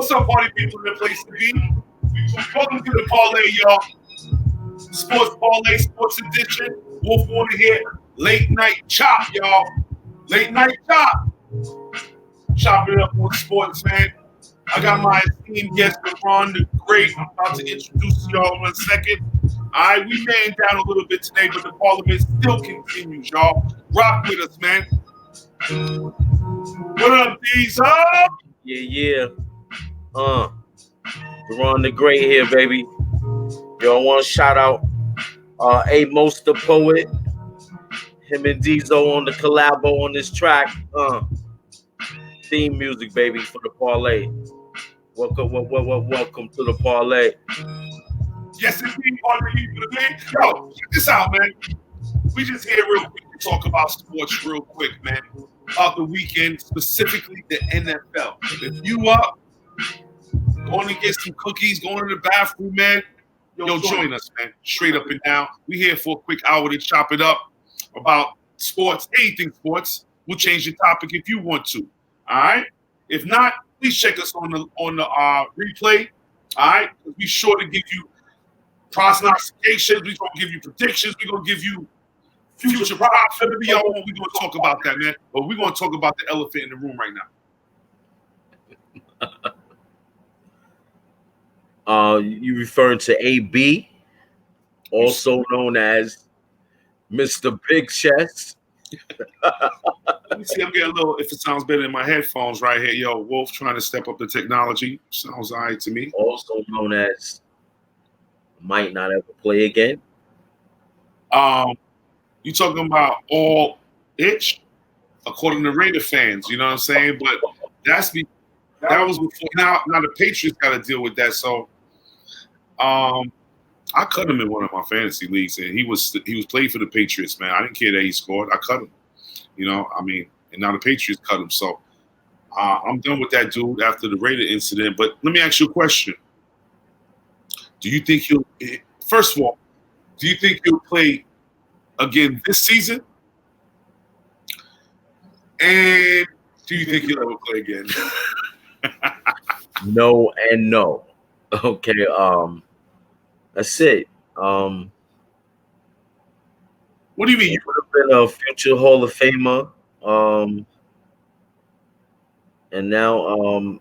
What's up, party people in the place to be? Welcome to the parlay, y'all. Sports parlay, sports edition. Wolf Warner here. Late night chop, y'all. Late night chop. Chopping it up on sports, man. I got my esteemed guest, Deron the Great. I'm about to introduce y'all in a second. All right, we man down a little bit today, but the Parle'Mint still continues, y'all. Rock with us, man. What up, D's? Up? Yeah. Deron the Great here, baby. Yo, I want to shout out A Most the Poet. Him and Dizo on the collabo on this track. Theme music, baby, for the parlay. Welcome to the parlay. Yes, indeed, partner. Yo, check this out, man. We just here real quick to talk about sports real quick, man. Of the weekend, specifically the NFL. If you up, going to get some cookies, going to the bathroom, man, yo, join us, man. Straight up and down. We here for a quick hour to chop it up about sports, anything sports. We'll change the topic if you want to. All right. If not, please check us on the replay. All right. Be sure to give you prognostications. We're gonna give you predictions. We're gonna give you future props. We're gonna talk about that, man. But we're gonna talk about the elephant in the room right now. You referring to AB, also known as Mr. Big Chest. Let me see. I'm getting a little. If it sounds better in my headphones right here, yo, Wolf trying to step up the technology. Sounds all right to me. Also known as might not ever play again. You talking about all itch, according to Raider fans. You know what I'm saying? But that was before. Now the Patriots got to deal with that. So, I cut him in one of my fantasy leagues, and he was playing for the Patriots, man. I didn't care that he scored. I cut him. You know, I mean, and now the Patriots cut him. So I'm done with that dude after the Raider incident. But let me ask you a question. Do you think first of all, do you think he'll play again this season? And do you think he'll ever play again? No and no. Okay, that's it. What do you mean? He would have been a future Hall of Famer. And now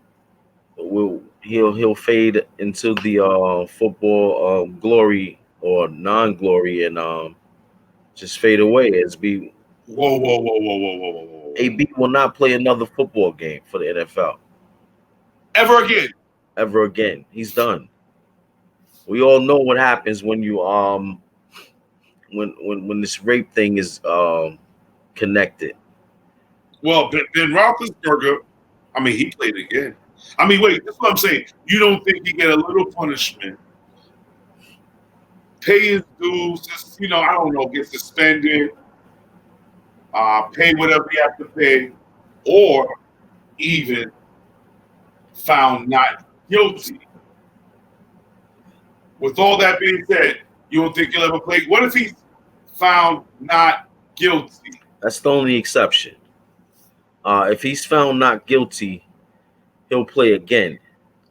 he'll fade into the football glory or non-glory and just fade away. Whoa. AB will not play another football game for the NFL. Ever again. He's done. We all know what happens when you when this rape thing is connected. Well, Ben Roethlisberger, I mean, he played again. I mean, wait, that's what I'm saying. You don't think he get a little punishment, pay his dues, just, I don't know, get suspended, pay whatever he has to pay, or even found not guilty? With all that being said, you don't think he'll ever play? What if he's found not guilty? That's the only exception. If he's found not guilty, he'll play again.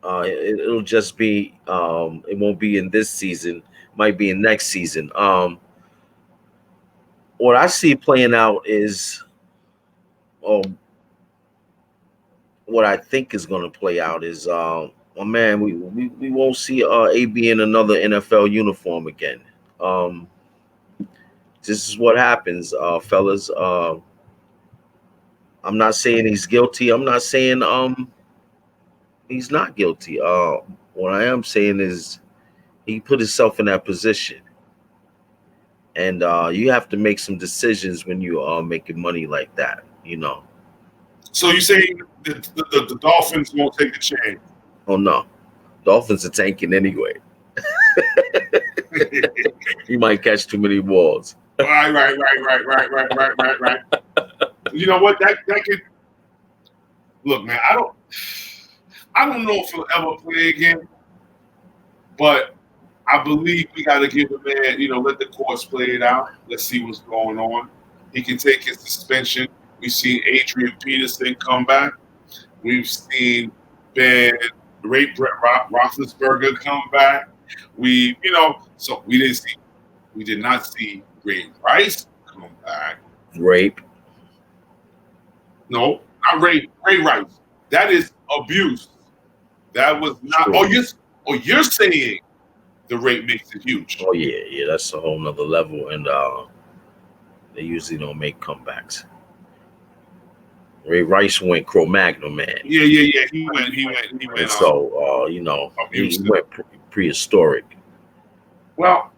It'll just be it won't be in this season. Might be in next season. What I see playing out is, what I think is going to play out is, man, we won't see AB in another NFL uniform again. This is what happens, fellas. I'm not saying he's guilty. I'm not saying he's not guilty. What I am saying is he put himself in that position. And you have to make some decisions when you are making money like that, So you're saying the Dolphins won't take the chance? Oh, no. Dolphins are tanking anyway. He might catch too many balls. Right. You know what? That could look, man. I don't know if he'll ever play again, but I believe we got to give the man, let the courts play it out. Let's see what's going on. He can take his suspension. We've seen Adrian Peterson come back. We've seen Ben Ray Roethlisberger come back. So we did not see Ray Rice come back. Rape. No, not Ray Rice. That is abuse. That was not. True. You're saying the rape makes it huge. Oh yeah, that's a whole nother level, and they usually don't make comebacks. Ray Rice went Cro-Magnon, man. Yeah. He went. And so, he went prehistoric. Well,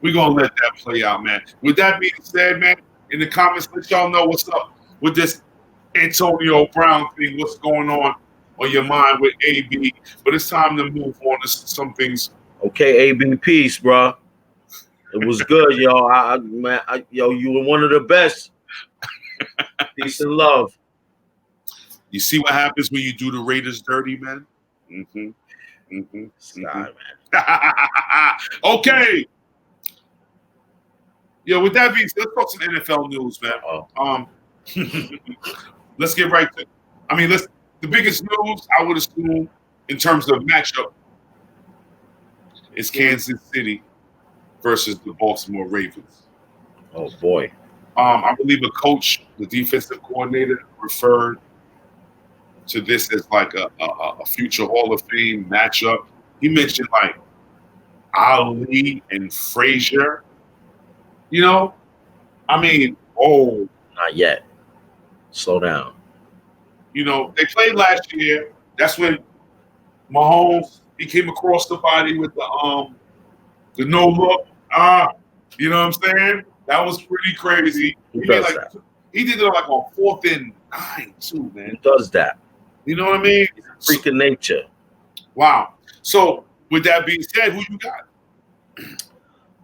we're gonna let that play out, man. With that being said, man, in the comments, let y'all know what's up with this Antonio Brown thing. What's going on your mind with AB? But it's time to move on to some things. Okay, AB, peace, bro. It was good, yo. You were one of the best. Peace and love. You see what happens when you do the Raiders dirty, man? Man. Okay. Yo, with that being said, let's talk some NFL news, man. Let's get right to it. The biggest news, I would assume, in terms of matchup, is Kansas City versus the Baltimore Ravens. Oh, boy. I believe a coach, the defensive coordinator, referred to this as like a future Hall of Fame matchup. He mentioned like Ali and Frazier. Not yet. Slow down. They played last year. That's when Mahomes, he came across the body with the no look. You know what I'm saying? That was pretty crazy. He does that. He did it like on 4th and 9 too, man. He does that. You know what I mean? Freak of nature. Wow. So with that being said, who you got?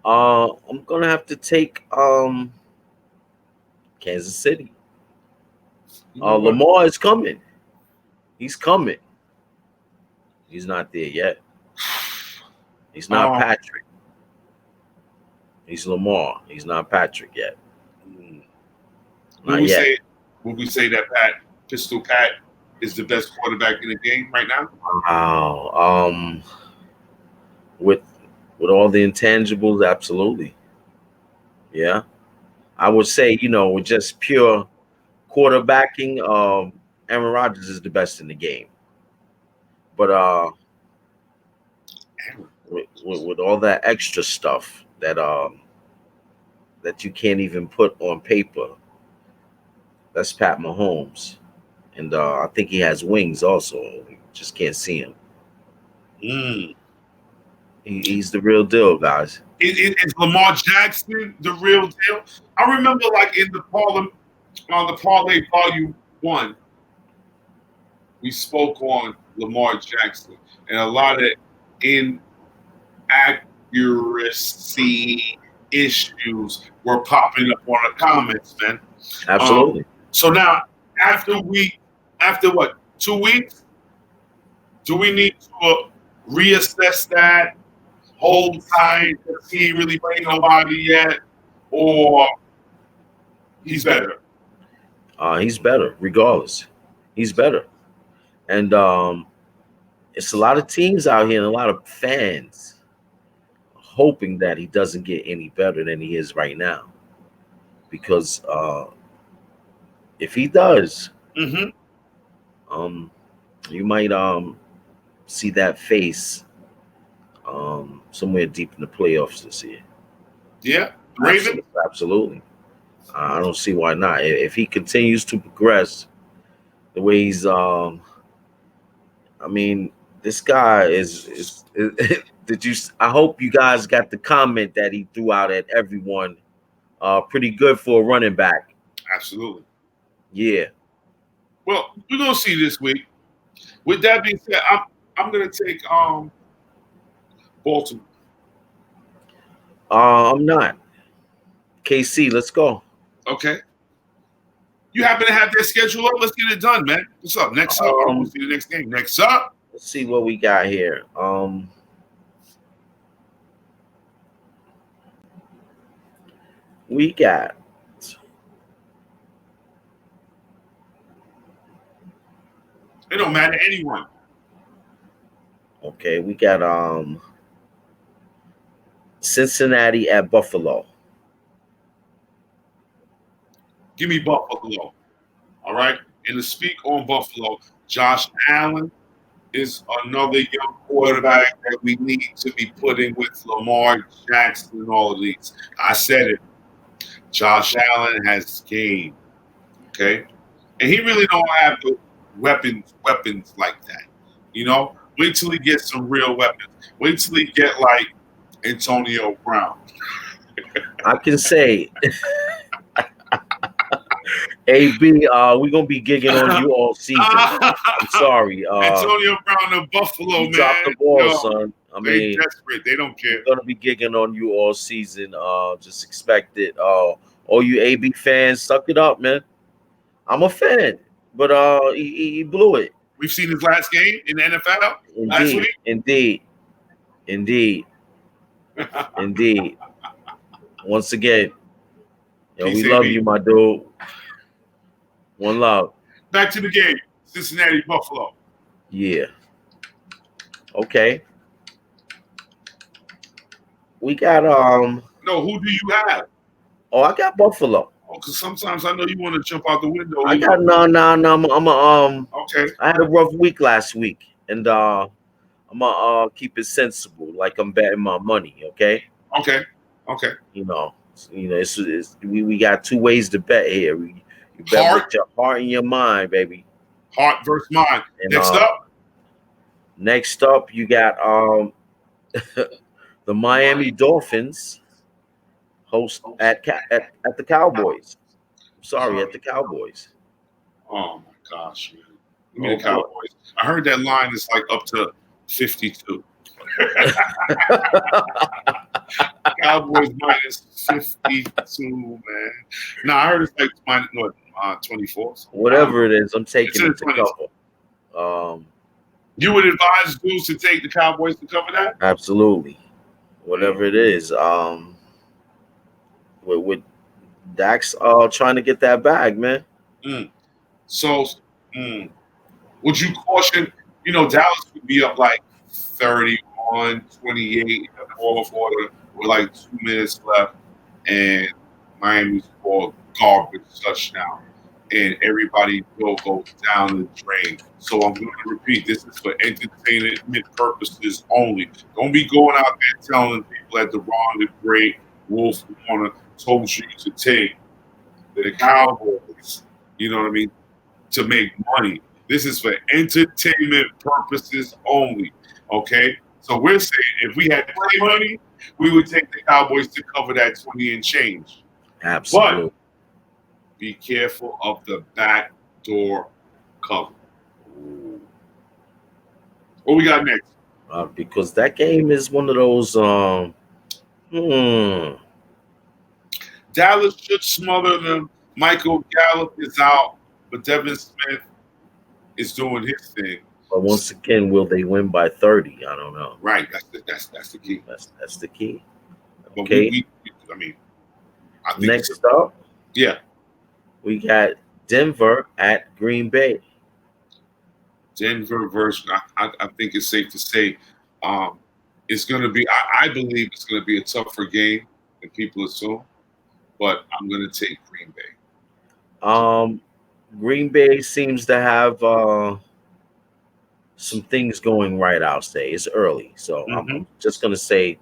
I'm gonna have to take Kansas City. Lamar is coming. He's coming. He's not there yet. He's not Patrick. He's Lamar. He's not Patrick yet. Not yet. Would we say that Pistol Pat is the best quarterback in the game right now? Wow. With all the intangibles, absolutely. Yeah. I would say, with just pure quarterbacking, Aaron Rodgers is the best in the game. But with all that extra stuff that you can't even put on paper, that's Pat Mahomes. And I think he has wings also. You just can't see him. He's the real deal, guys. Is Lamar Jackson the real deal? I remember like in the Parlay Volume 1, we spoke on Lamar Jackson and a lot of inaccuracy issues were popping up on the comments, man. Absolutely. So now, after what, 2 weeks, do we need to reassess that? Hold tight, he ain't really playing nobody yet, or he's better? He's better, regardless. He's better. And it's a lot of teams out here and a lot of fans hoping that he doesn't get any better than he is right now. Because if he does, you might see that face somewhere deep in the playoffs this year. Yeah, Ravens? Absolutely. I don't see why not. If he continues to progress the way he's, this guy is did you? I hope you guys got the comment that he threw out at everyone. Pretty good for a running back. Absolutely. Yeah. Well, we're gonna see this week. With that being said, I'm gonna take Baltimore. I'm not. KC, let's go. Okay. You happen to have their schedule up? Let's get it done, man. What's up? Next up, I want to see the next game. Next up. Let's see what we got here. We got It don't matter anyone. Okay, we got Cincinnati at Buffalo. Give me Buffalo. All right. And to speak on Buffalo, Josh Allen is another young quarterback that we need to be putting with Lamar Jackson and all of these. I said it. Josh Allen has game. Okay. And he really don't have the weapons like that. You know? Wait till he gets some real weapons. Wait till he get like Antonio Brown. I can say, AB, we're gonna be gigging on you all season. I'm sorry. Antonio Brown of Buffalo, you dropped the ball, son. I they mean, desperate. They don't care. we're gonna be gigging on you all season. Just expect it. All you AB fans, suck it up, man. I'm a fan, but he blew it. We've seen his last game in the NFL last week. Indeed. Once again, we love you, my dude. One love. Back to the game. Cincinnati, Buffalo. Yeah. Okay. We got No, who do you have? Oh, I got Buffalo. Oh, because sometimes I know you want to jump out the window. I got no. Okay. I had a rough week last week, and I'm gonna keep it sensible, like I'm betting my money. Okay. Okay. You know, we got two ways to bet here. You bet with your heart and your mind, baby. Heart versus mind. And, Next up, you got the Miami Dolphins host at the Cowboys. I'm sorry, at the Cowboys. Oh my gosh, man. Give me the Cowboys. I heard that line is like up to 52. Cowboys minus 52, man. No, I heard it's like minus 24. So whatever it is, I'm taking it to cover. You would advise dudes to take the Cowboys to cover that? Absolutely. Whatever it is. With Dax trying to get that bag, man. So would you caution, Dallas would be up like 31-28 in the fourth quarter with like 2 minutes left, and Miami scored garbage touchdown, and everybody will go down the drain. So I'm going to repeat, this is for entertainment purposes only. Don't be going out there telling people that Deron the Great, Wolf Warner told you to take the Cowboys, you know what I mean, to make money. This is for entertainment purposes only, okay? So we're saying if we had play money, we would take the Cowboys to cover that 20 and change. Absolutely. But be careful of the backdoor cover. What we got next? Because that game is one of those. Dallas should smother them. Michael Gallup is out, but Devin Smith is doing his thing. But once again, will they win by 30? I don't know. Right, that's the key. That's the key. Okay. But I think next up, we got Denver at Green Bay. Denver versus, I think it's safe to say, it's going to be. I believe it's going to be a tougher game than people assume, but I'm going to take Green Bay. Green Bay seems to have some things going right. I'll say it's early, so I'm just going to say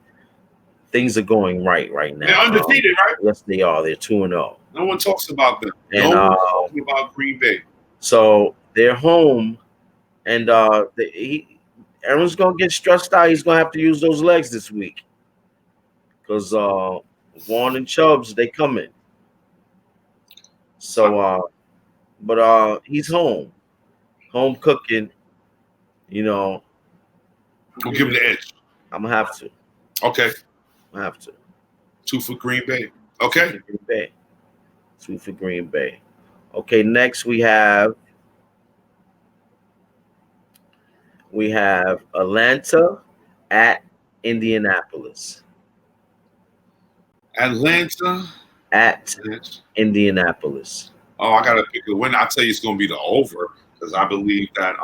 things are going right now. They're undefeated, right? Yes, they are. They're 2-0. No one talks about them. And, no one talking about Green Bay. So they're home, and Aaron's gonna get stressed out. He's gonna have to use those legs this week because Vaughn and Chubbs they coming. So, but he's home cooking. We'll give him the edge. I'm gonna have to. Okay. I have to. 2 for Green Bay. Okay. 2 for Green Bay. 2 for Green Bay. Okay. Next we have Atlanta at Indianapolis. Atlanta at Indianapolis. Oh, I gotta pick a win. I tell you, it's gonna be the over because I believe that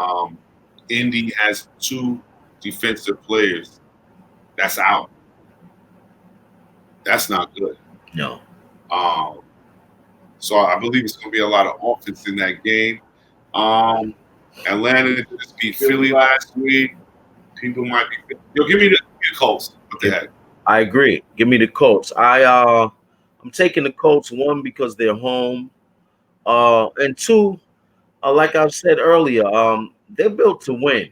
Indy has 2 defensive players that's out. That's not good. No. So I believe it's going to be a lot of offense in that game. Atlanta just beat Philly last week. People might be. Yo, give me the Colts. What the heck? I agree. Give me the Colts. I'm taking the Colts, 1, because they're home. And 2, like I've said earlier, they're built to win.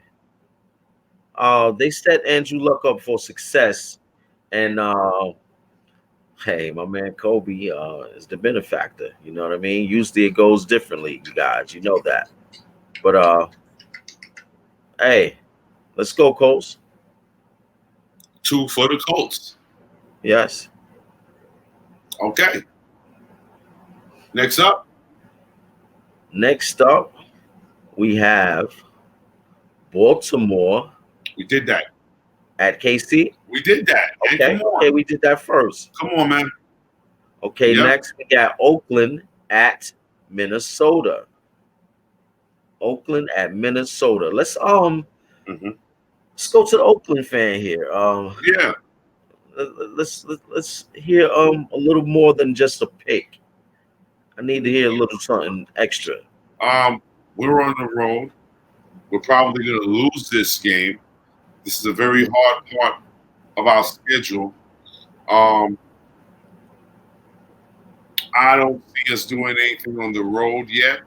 They set Andrew Luck up for success. And hey, my man Kobe is the benefactor. You know what I mean? Usually it goes differently, you guys. You know that. But hey, let's go, Colts. 2 for the Colts. Yes. Okay. Next up, we have Baltimore. we did that. At KC. We did that. Okay. Okay, we did that first. Come on, man. Okay, next we got Oakland at Minnesota. Oakland at Minnesota. Let's go to the Oakland fan here. Yeah. Let's hear a little more than just a pick. I need to hear a little something extra. We're on the road. We're probably going to lose this game. This is a very hard part of our schedule. I don't see us doing anything on the road yet.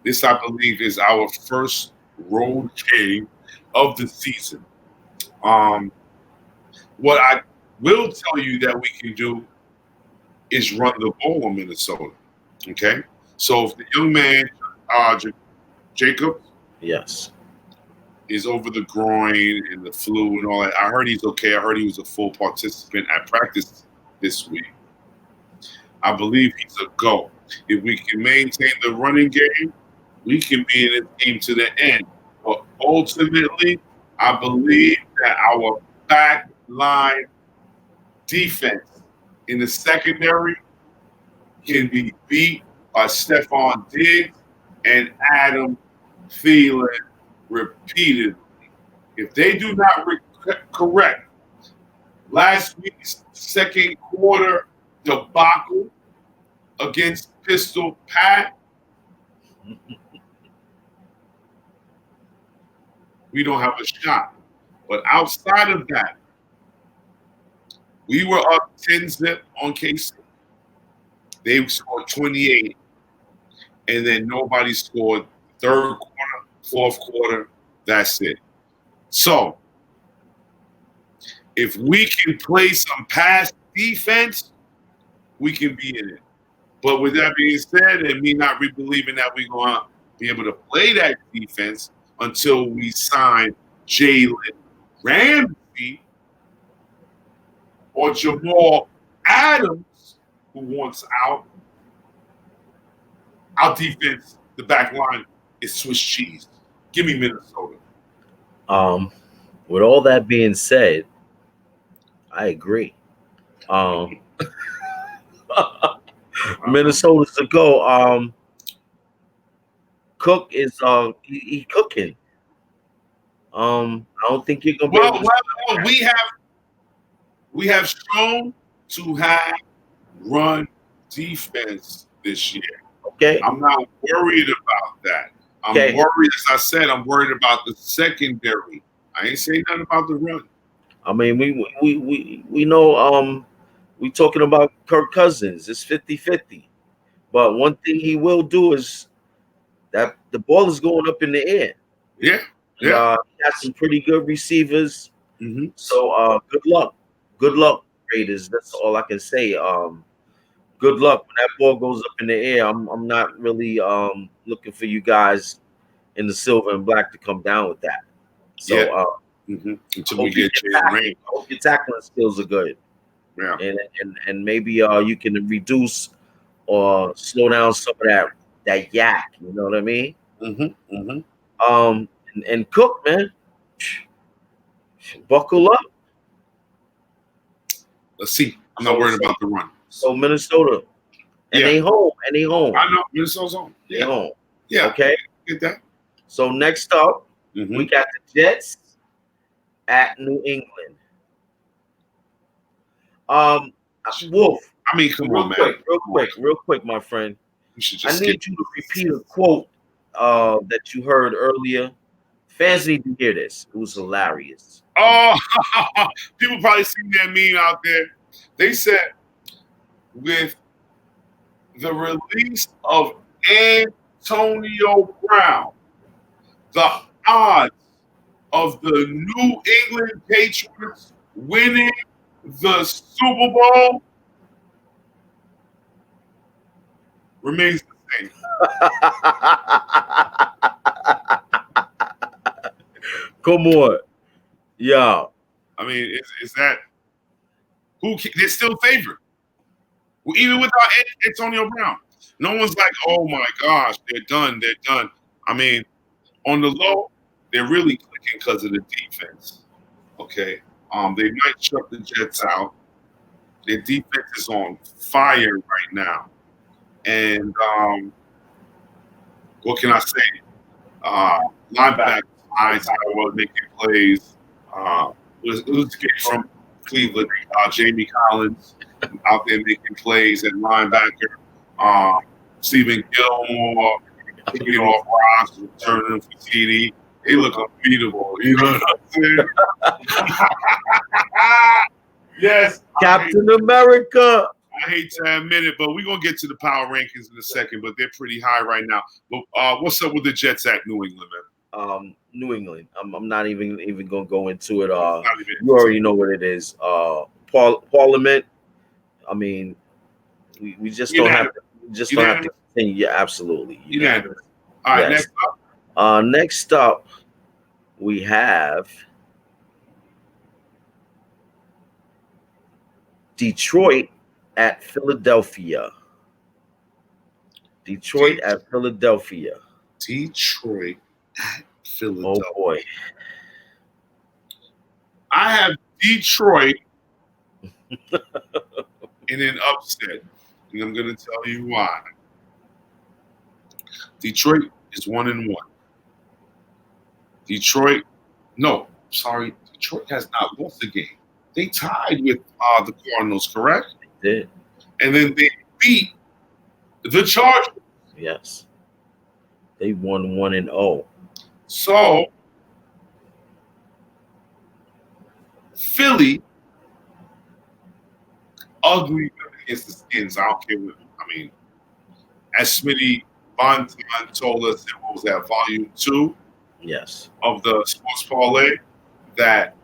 This, I believe, is our first road game of the season. What I will tell you that we can do is run the ball in Minnesota. Okay? So if the young man, Jacob, yes, is over the groin and the flu and all that, I heard he's okay. I heard he was a full participant at practice this week. I believe he's a go. If we can maintain the running game, we can be in this game to the end. But ultimately, I believe that our back line defense in the secondary can be beat by Stephon Diggs and Adam Thielen repeatedly. If they do not correct last week's second quarter debacle against Pistol Pat, we don't have a shot. But outside of that, we were up 10-0 on KC. They scored 28, and then nobody scored third quarter, fourth quarter. That's it. So, if we can play some pass defense, we can be in it. But with that being said, and me not believing that we're going to be able to play that defense until we sign Jalen Ramsey or Jamal Adams, who wants out, our defense, the back line, is Swiss cheese. Give me Minnesota. With all that being said, I agree. Minnesota's a go. Cook is he cooking. I don't think you're gonna be able to we have shown to have run defense this year. Okay. I'm not worried about that. I'm worried, as I said, I'm worried about the secondary. I ain't saying nothing about the run. I mean, we know we talking about Kirk Cousins. It's 50-50. But one thing he will do is that the ball is going up in the air. Yeah. He got some pretty good receivers. Mm-hmm. So good luck. Good luck, Raiders. That's all I can say. Good luck. When that ball goes up in the air, I'm not really looking for you guys in the silver and black to come down with that. So until we get Jalen Ramsey. I hope your tackling skills are good. Yeah. And maybe you can reduce or slow down some of that yak. You know what I mean? Mm-hmm. Mm-hmm. And Cook, man, buckle up. Let's see. I'm not worried about the run. So Minnesota, and they home. I know Minnesota's home. They home. Yeah. Okay. Get that. So next up, Mhm. we got the Jets at New England. Wolf, I mean, come on, man. real quick, my friend. We should I just need you to repeat a quote that you heard earlier. Fans need to hear this. It was hilarious. Oh, people probably seen that meme out there. They said with the release of Antonio Brown, the odds of the New England Patriots winning the Super Bowl remains the same. Come on. Yeah. I mean, is that they're still favored? Well, even without Antonio Brown, no one's like, oh my gosh, they're done. They're done. I mean, on the low, they're really clicking because of the defense. Okay. They might shut the Jets out. Their defense is on fire right now. And what can I say? Linebackers, was making plays. Was the kid from Cleveland, Jamie Collins, out there making plays at linebacker. Stephen Gilmore kicking off rocks, returning them for TD. They look unbeatable. You know what I'm saying? Yes, Captain America. I hate to admit it, but we're gonna get to the power rankings in a second. But they're pretty high right now. But what's up with the Jets at New England, man? New England. I'm not even gonna go into it. You already know what it is. Parle'Mint. I mean, we just don't have to. Just don't have to continue. Yeah, absolutely. Unanimous. All right, yes. next up. Next up, we have Detroit at Philadelphia. Detroit at Philadelphia. Detroit at Philadelphia. Oh boy. I have Detroit in an upset, and I'm going to tell you why. Detroit is 1-1. Detroit has not lost a game. They tied with the Cardinals, correct? They did. And then they beat the Chargers. Yes. They won 1-0. So Philly, ugly against the Skins. I don't care what. I mean, as Smitty Bonton told us, what was that, volume 2? Yes. Of the Sports Parlay, that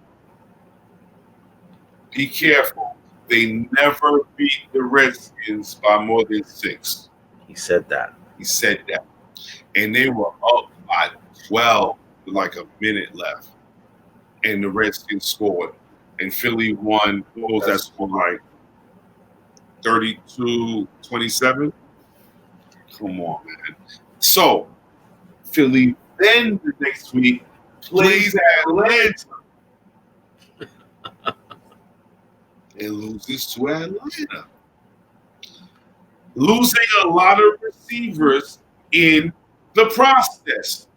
be careful. They never beat the Redskins by more than 6. He said that. And they were up by 12 with like a minute left. And the Redskins scored. And Philly won. What was that score like? 32-27? Come on, man. So, Philly then the next week plays Atlanta. And loses to Atlanta. Losing a lot of receivers in the process.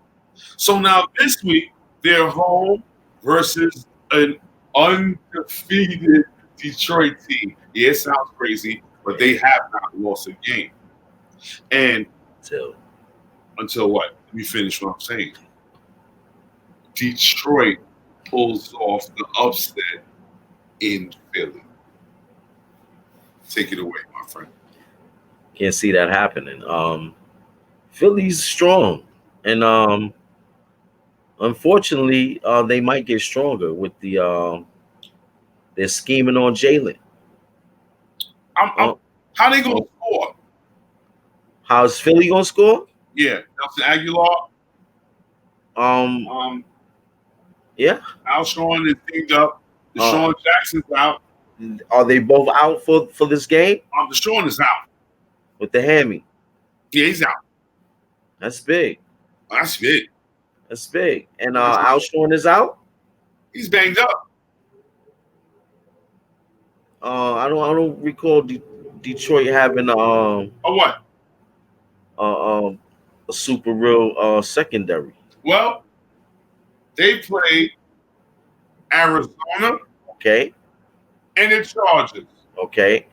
So now this week, they're home versus an undefeated Detroit team. Yeah, it sounds crazy, but they have not lost a game. And until what? Let me finish what I'm saying. Detroit pulls off the upset in Philly. Take it away, my friend. Can't see that happening. Philly's strong, and unfortunately, they might get stronger with they're scheming on Jalen. How they gonna score? How's Philly gonna score? Yeah, Nelson Aguilar. Yeah. Alshon is dinged up. Deshaun Jackson's out. Are they both out for this game? Deshaun is out with the hammy. Yeah, he's out. That's big. That's big. That's big. And Alshon is out. He's banged up. I don't recall Detroit having a what? A super real secondary. Well, they played Arizona Okay. and the Chargers. Okay.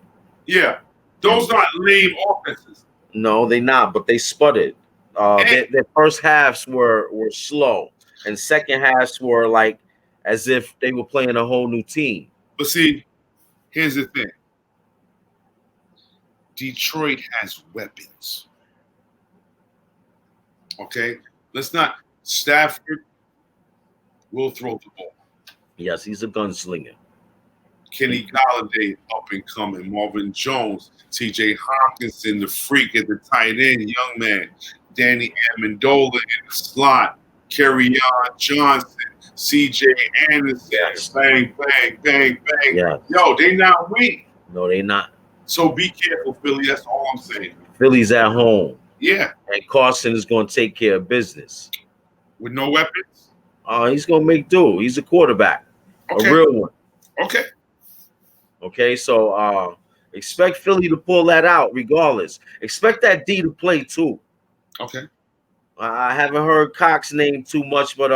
Yeah, those aren't lame offenses. No, they not, but they sputtered. And, Their first halves were slow, and second halves were like as if they were playing a whole new team. but see, here's the thing. Detroit has weapons. Okay? Let's not. Stafford will throw the ball. Yes, he's a gunslinger. Kenny Galladay up and coming. Marvin Jones. TJ Hawkinson, the freak at the tight end, young man. Danny Amendola in the slot. Kerryon Johnson. CJ Anderson. Yes. Bang, bang, bang, bang. Yes. Yo, they not weak. No, they not. So be careful, Philly. That's all I'm saying. Philly's at home, Yeah. and Carson is going to take care of business. With no weapons? He's going to make do. He's a quarterback, Okay. a real one. Okay. Okay, so expect Philly to pull that out regardless. Expect that D to play too. Okay. I haven't heard Cox's name too much, but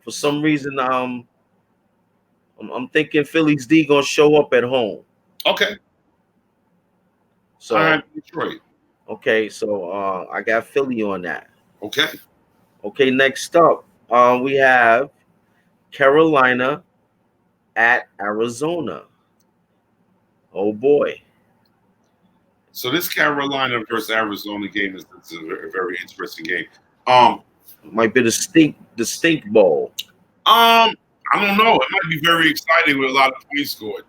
for some reason I'm thinking Philly's D gonna show up at home. Okay. So I have Detroit. okay, so I got Philly on that. Okay. Okay, next up we have Carolina at Arizona. Oh boy. So this Carolina versus Arizona game is a very interesting game. Might be the stink bowl. I don't know. It might be very exciting with a lot of points scored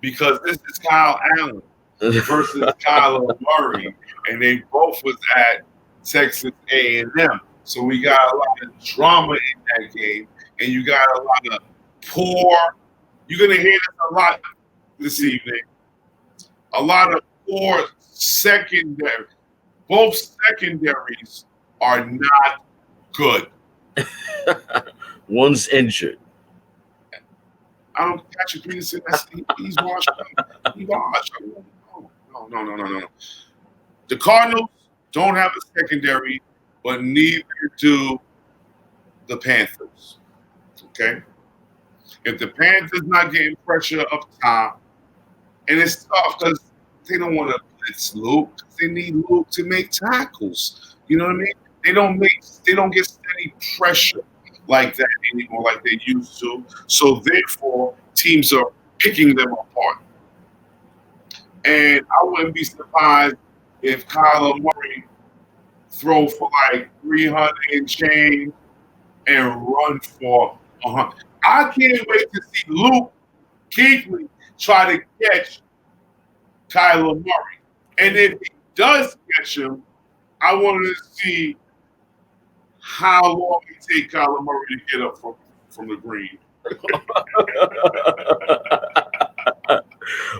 because this is Kyle Allen versus Kyler Murray, and they both was at Texas A&M. So we got a lot of drama in that game, and you got a lot of poor. You're gonna hear this a lot this evening. A lot of poor secondary. Both secondaries are not good. One's injured. I don't catch Green and say he's washed up. He's washed up. No. The Cardinals don't have a secondary, but neither do the Panthers. Okay? If the Panthers not getting pressure up top, and it's tough because they don't want to blitz Luke. They need Luke to make tackles. You know what I mean? They don't get steady pressure like that anymore, like they used to. So therefore, teams are picking them apart. And I wouldn't be surprised if Kyler Murray throw for like 300 and change and run for 100. I can't wait to see Luke Kuechly try to catch Kyler Murray. And if he does catch him, I want to see how long it take Kyler Murray to get up from the green.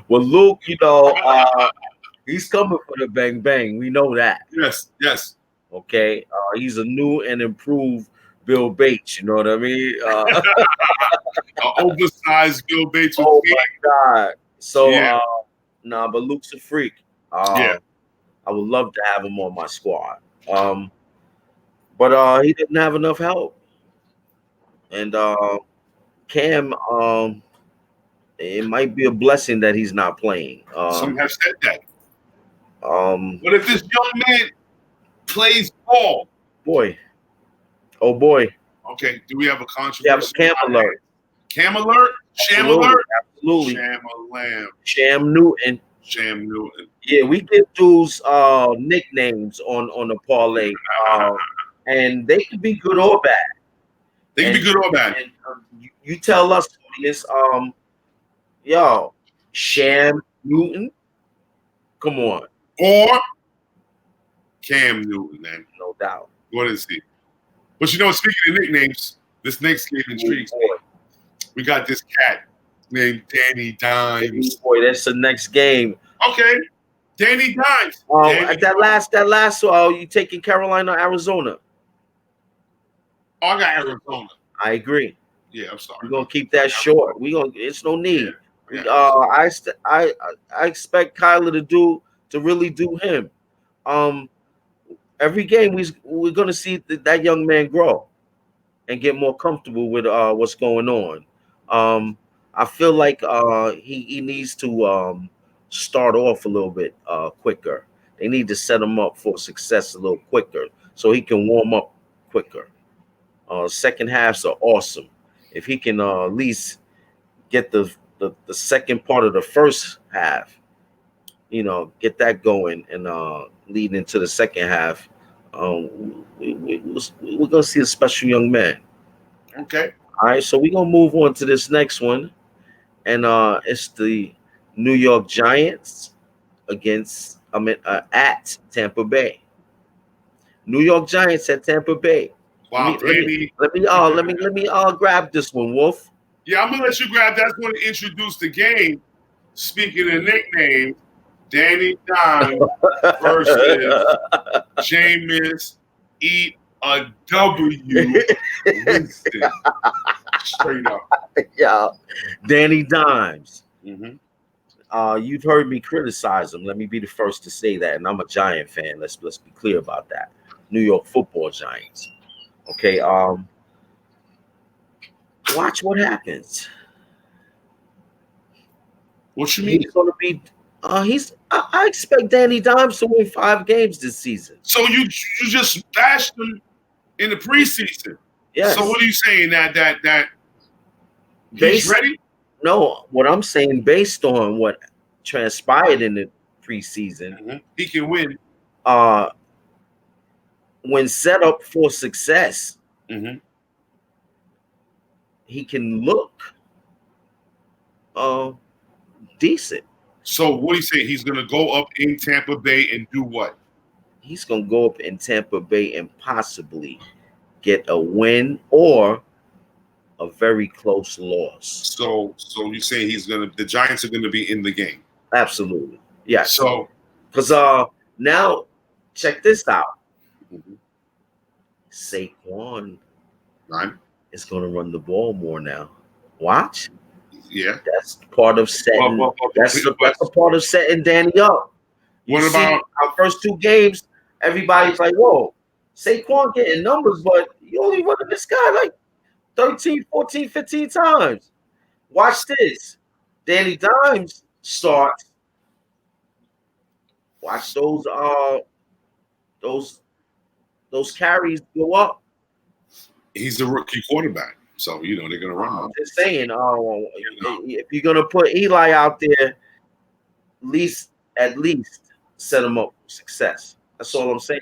Well, Luke, he's coming for the bang bang. We know that. Yes. Okay, he's a new and improved Bill Bates. You know what I mean? An oversized Bill Bates. Oh my God! So, yeah. but Luke's a freak. Yeah. I would love to have him on my squad. But he didn't have enough help, and Cam, it might be a blessing that he's not playing. Some have said that. What if this young man plays ball? Boy. Oh boy. Okay. Do we have a controversy? We have a Cam alert. Cam alert? Sham alert? Absolutely. Sham Newton. Sham Newton. Yeah, we give dudes nicknames on the parlay. And they can be good or bad. They can be good or bad. And, you tell us, audience, Sham Newton. Come on. Or Cam Newton, man. No doubt. What is he? But speaking of nicknames, this next game intrigues me. We got this cat named Danny Dimes. Boy, that's the next game. Okay. Danny Dimes. That last you taking Carolina, Arizona. Oh, I got Arizona. I agree. Yeah, I'm sorry. We're gonna keep that short. It's no need. Yeah. I expect Kyler to really do him. every game we're gonna see that young man grow and get more comfortable with what's going on. I feel like he needs to start off a little bit quicker. They need to set him up for success a little quicker so he can warm up quicker. Second halves are awesome. If he can at least get the second part of the first half, get that going and lead into the second half, we're gonna see a special young man. Okay. All right, so we're gonna move on to this next one, and it's the New York Giants at Tampa Bay. New York Giants at Tampa Bay. Wow, Danny. Let me grab this one, Wolf. Yeah, I'm gonna let you grab that. That's going to introduce the game. Speaking of nicknames, Danny Dimes versus Jameis Eat a W. Winston. Straight up. Yeah, Danny Dimes. Mm-hmm. You've heard me criticize him. Let me be the first to say that, and I'm a Giant fan. Let's be clear about that. New York Football Giants. Okay. Watch what happens. What you mean? He's going to be. I expect Danny Dimes to win 5 games this season. So you just bashed him in the preseason. Yes. So what are you saying that he's ready? No, what I'm saying, based on what transpired in the preseason, he can win. When set up for success, he can look decent. So what do you say? He's going to go up in Tampa Bay and do what? He's going to go up in Tampa Bay and possibly get a win or a very close loss. So you say the Giants are going to be in the game? Absolutely, yes. So because now check this out. Saquon is going to run the ball more now. Watch. Yeah, that's part of setting. That's a part of setting Danny up. What about our first 2 games? Everybody's like, "Whoa, Saquon getting numbers, but you only running this guy like 13, 14, 15 times." Watch this. Danny Dimes starts. Watch those carries go up. He's a rookie quarterback, so they're going to run. I'm just saying, if you're going to put Eli out there, at least set him up for success. That's all I'm saying.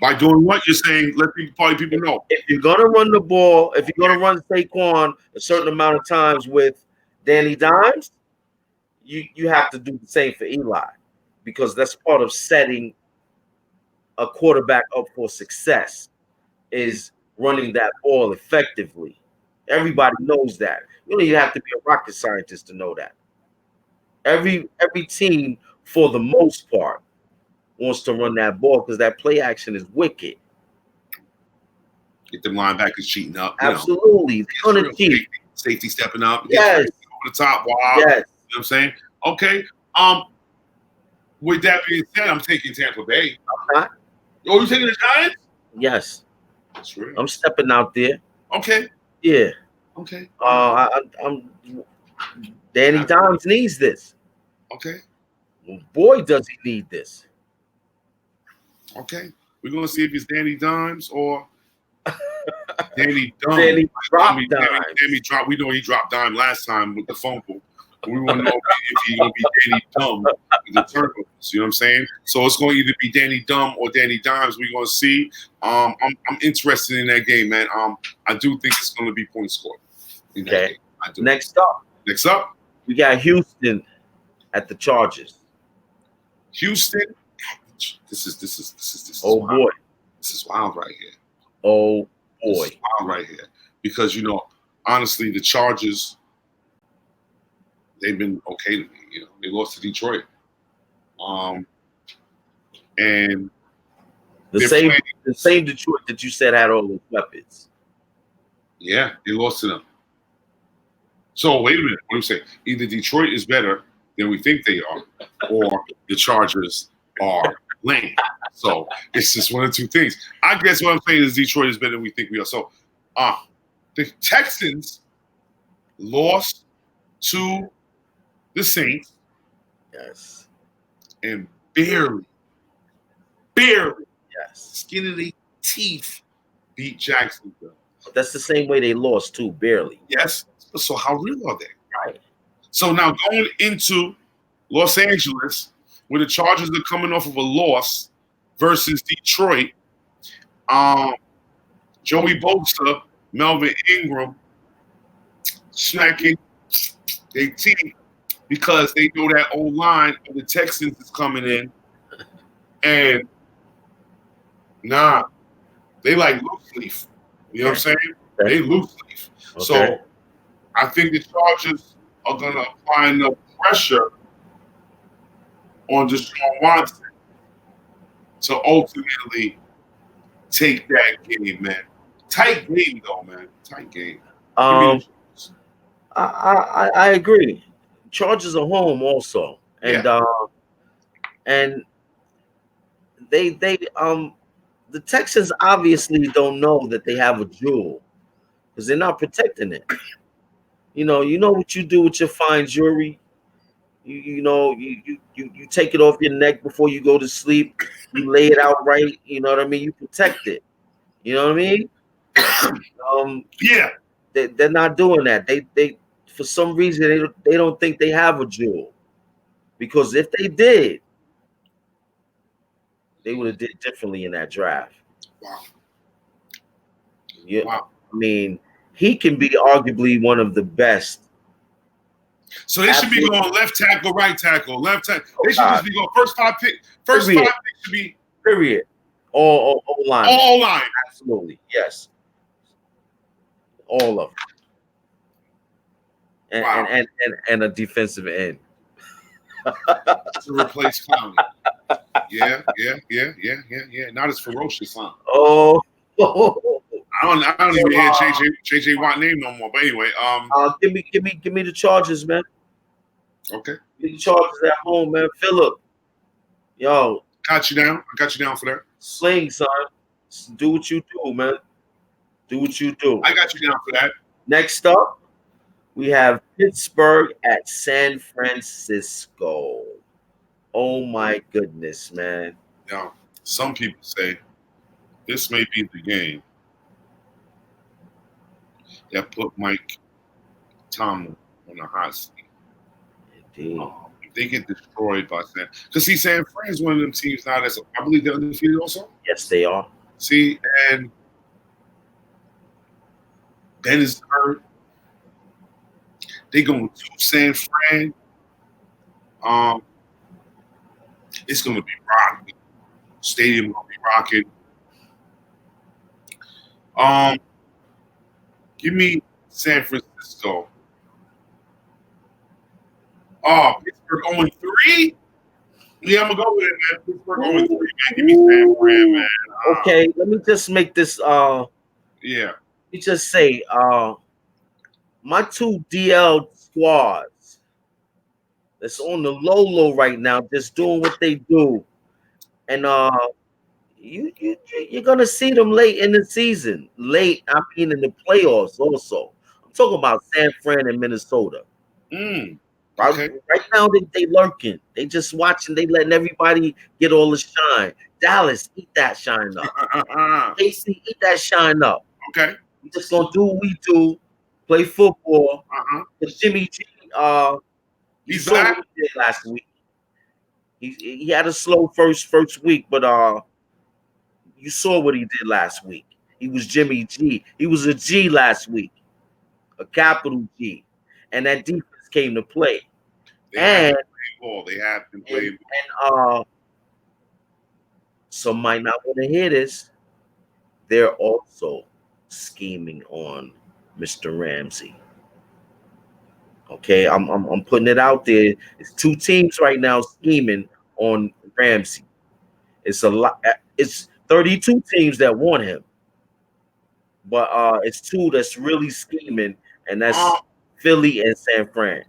By doing what you're saying, let people know. If you're going to run the ball, if you're going to run Saquon a certain amount of times with Danny Dimes, you have to do the same for Eli, because that's part of setting a quarterback up for success, is running that ball effectively. Everybody knows that. You don't even have to be a rocket scientist to know that. Every team, for the most part, wants to run that ball because that play action is wicked. Get them linebackers cheating up. Absolutely. They're going to cheat. Safety stepping up. Yes. Over the top. Wow. Yes. You know what I'm saying? Okay. With that being said, I'm taking Tampa Bay. Okay. Oh, you taking the Giants? Yes. That's right. I'm stepping out there. Okay. Yeah. Okay. I'm Danny Dimes needs this. Okay. Boy, does he need this. Okay. We're gonna see if it's Danny Dimes or Danny Dumb. Danny dropped Dimes. Danny dropped. We know he dropped Dime last time with the phone call. We want to know if he's gonna be Danny Dumb with the turnovers. You know what I'm saying? So it's going to either be Danny Dumb or Danny Dimes. We're gonna see. I'm interested in that game, man. I do think it's gonna be point scored. Okay. Next up, we got Houston at the Chargers. Houston. This is oh wild. Boy. This is wild right here. Oh boy. This is wild right here. Because honestly, the Chargers, they've been okay to me. They lost to Detroit. And the same Detroit that you said had all those weapons. Yeah, they lost to them. So wait a minute. What do you say? Either Detroit is better than we think they are, or the Chargers are lane. So it's just one of two things. I guess what I'm saying is Detroit is better than we think we are. So the Texans lost to the Saints Yes. and barely, Yes. skin of the teeth, beat Jacksonville. But that's the same way they lost too, barely. Yes. So how real are they? Right. So now going into Los Angeles, where the Chargers are coming off of a loss versus Detroit, Joey Bosa, Melvin Ingram, smacking their teeth because they know that old line of the Texans is coming in, and they like loose leaf. You know what I'm saying? They loose leaf. Okay. So I think the Chargers are gonna apply enough pressure on Deshaun Watson to ultimately take that game, man. Tight game though, man. Tight game. I agree. Chargers are home also, and and they the Texans obviously don't know that they have a jewel because they're not protecting it. You know what you do with your fine jewelry. You take it off your neck before you go to sleep. You lay it out right. You know what I mean. You protect it. You know what I mean. Yeah. They're not doing that. They for some reason they don't think they have a jewel, because if they did, they would have did differently in that draft. Wow. Yeah. Wow. I mean, he can be arguably one of the best. So they should be going left tackle, right tackle, left tackle. They should just be going first five picks should be period. All line. All line. Absolutely. Yes. All of them. And a defensive end. To replace Clowney. Yeah. Not as ferocious, huh? Oh. I don't even hear JJ Watt name no more. But anyway, give me the Chargers, man. Okay. Give me the Chargers at home, man. Phillip. Yo. Got you down. I got you down for that. Sling, son. Do what you do, man. Do what you do. I got you down for that. Next up, we have Pittsburgh at San Francisco. Oh my goodness, man. Now, some people say this may be the game that put Mike Tomlin on the hot seat. Indeed. If they get destroyed by because San Fran is one of them teams now that's, I believe they're undefeated also. Yes, they are. See, and Ben is hurt. They going to San Fran. It's going to be rocking. Stadium going to be rocking. Give me San Francisco. Oh, Pittsburgh 0-3? Yeah, I'm going to go with it, man. Pittsburgh 0-3, man. Give me San Fran, man. Okay, let me just make this. Yeah. Let me just say, my two DL squads that's on the low right now, just doing what they do, and you're gonna see them late in the season. Late, I mean, in the playoffs also. I'm talking about San Fran and Minnesota. Okay. Right now, they lurking. They just watching. They letting everybody get all the shine. Dallas, eat that shine up. KC, eat that shine up. Okay. We just gonna do what we do, play football. But Jimmy G, he's back. What he did last week. He had a slow first week, but you saw what he did last week. He was Jimmy G. He was a G last week, a capital G, and that defense came to play. They have been playing ball. And some might not want to hear this. They're also scheming on Mr. Ramsey. Okay, I'm putting it out there. It's two teams right now scheming on Ramsey. It's a lot. It's 32 teams that want him, but it's two that's really scheming, and that's Philly and San Fran.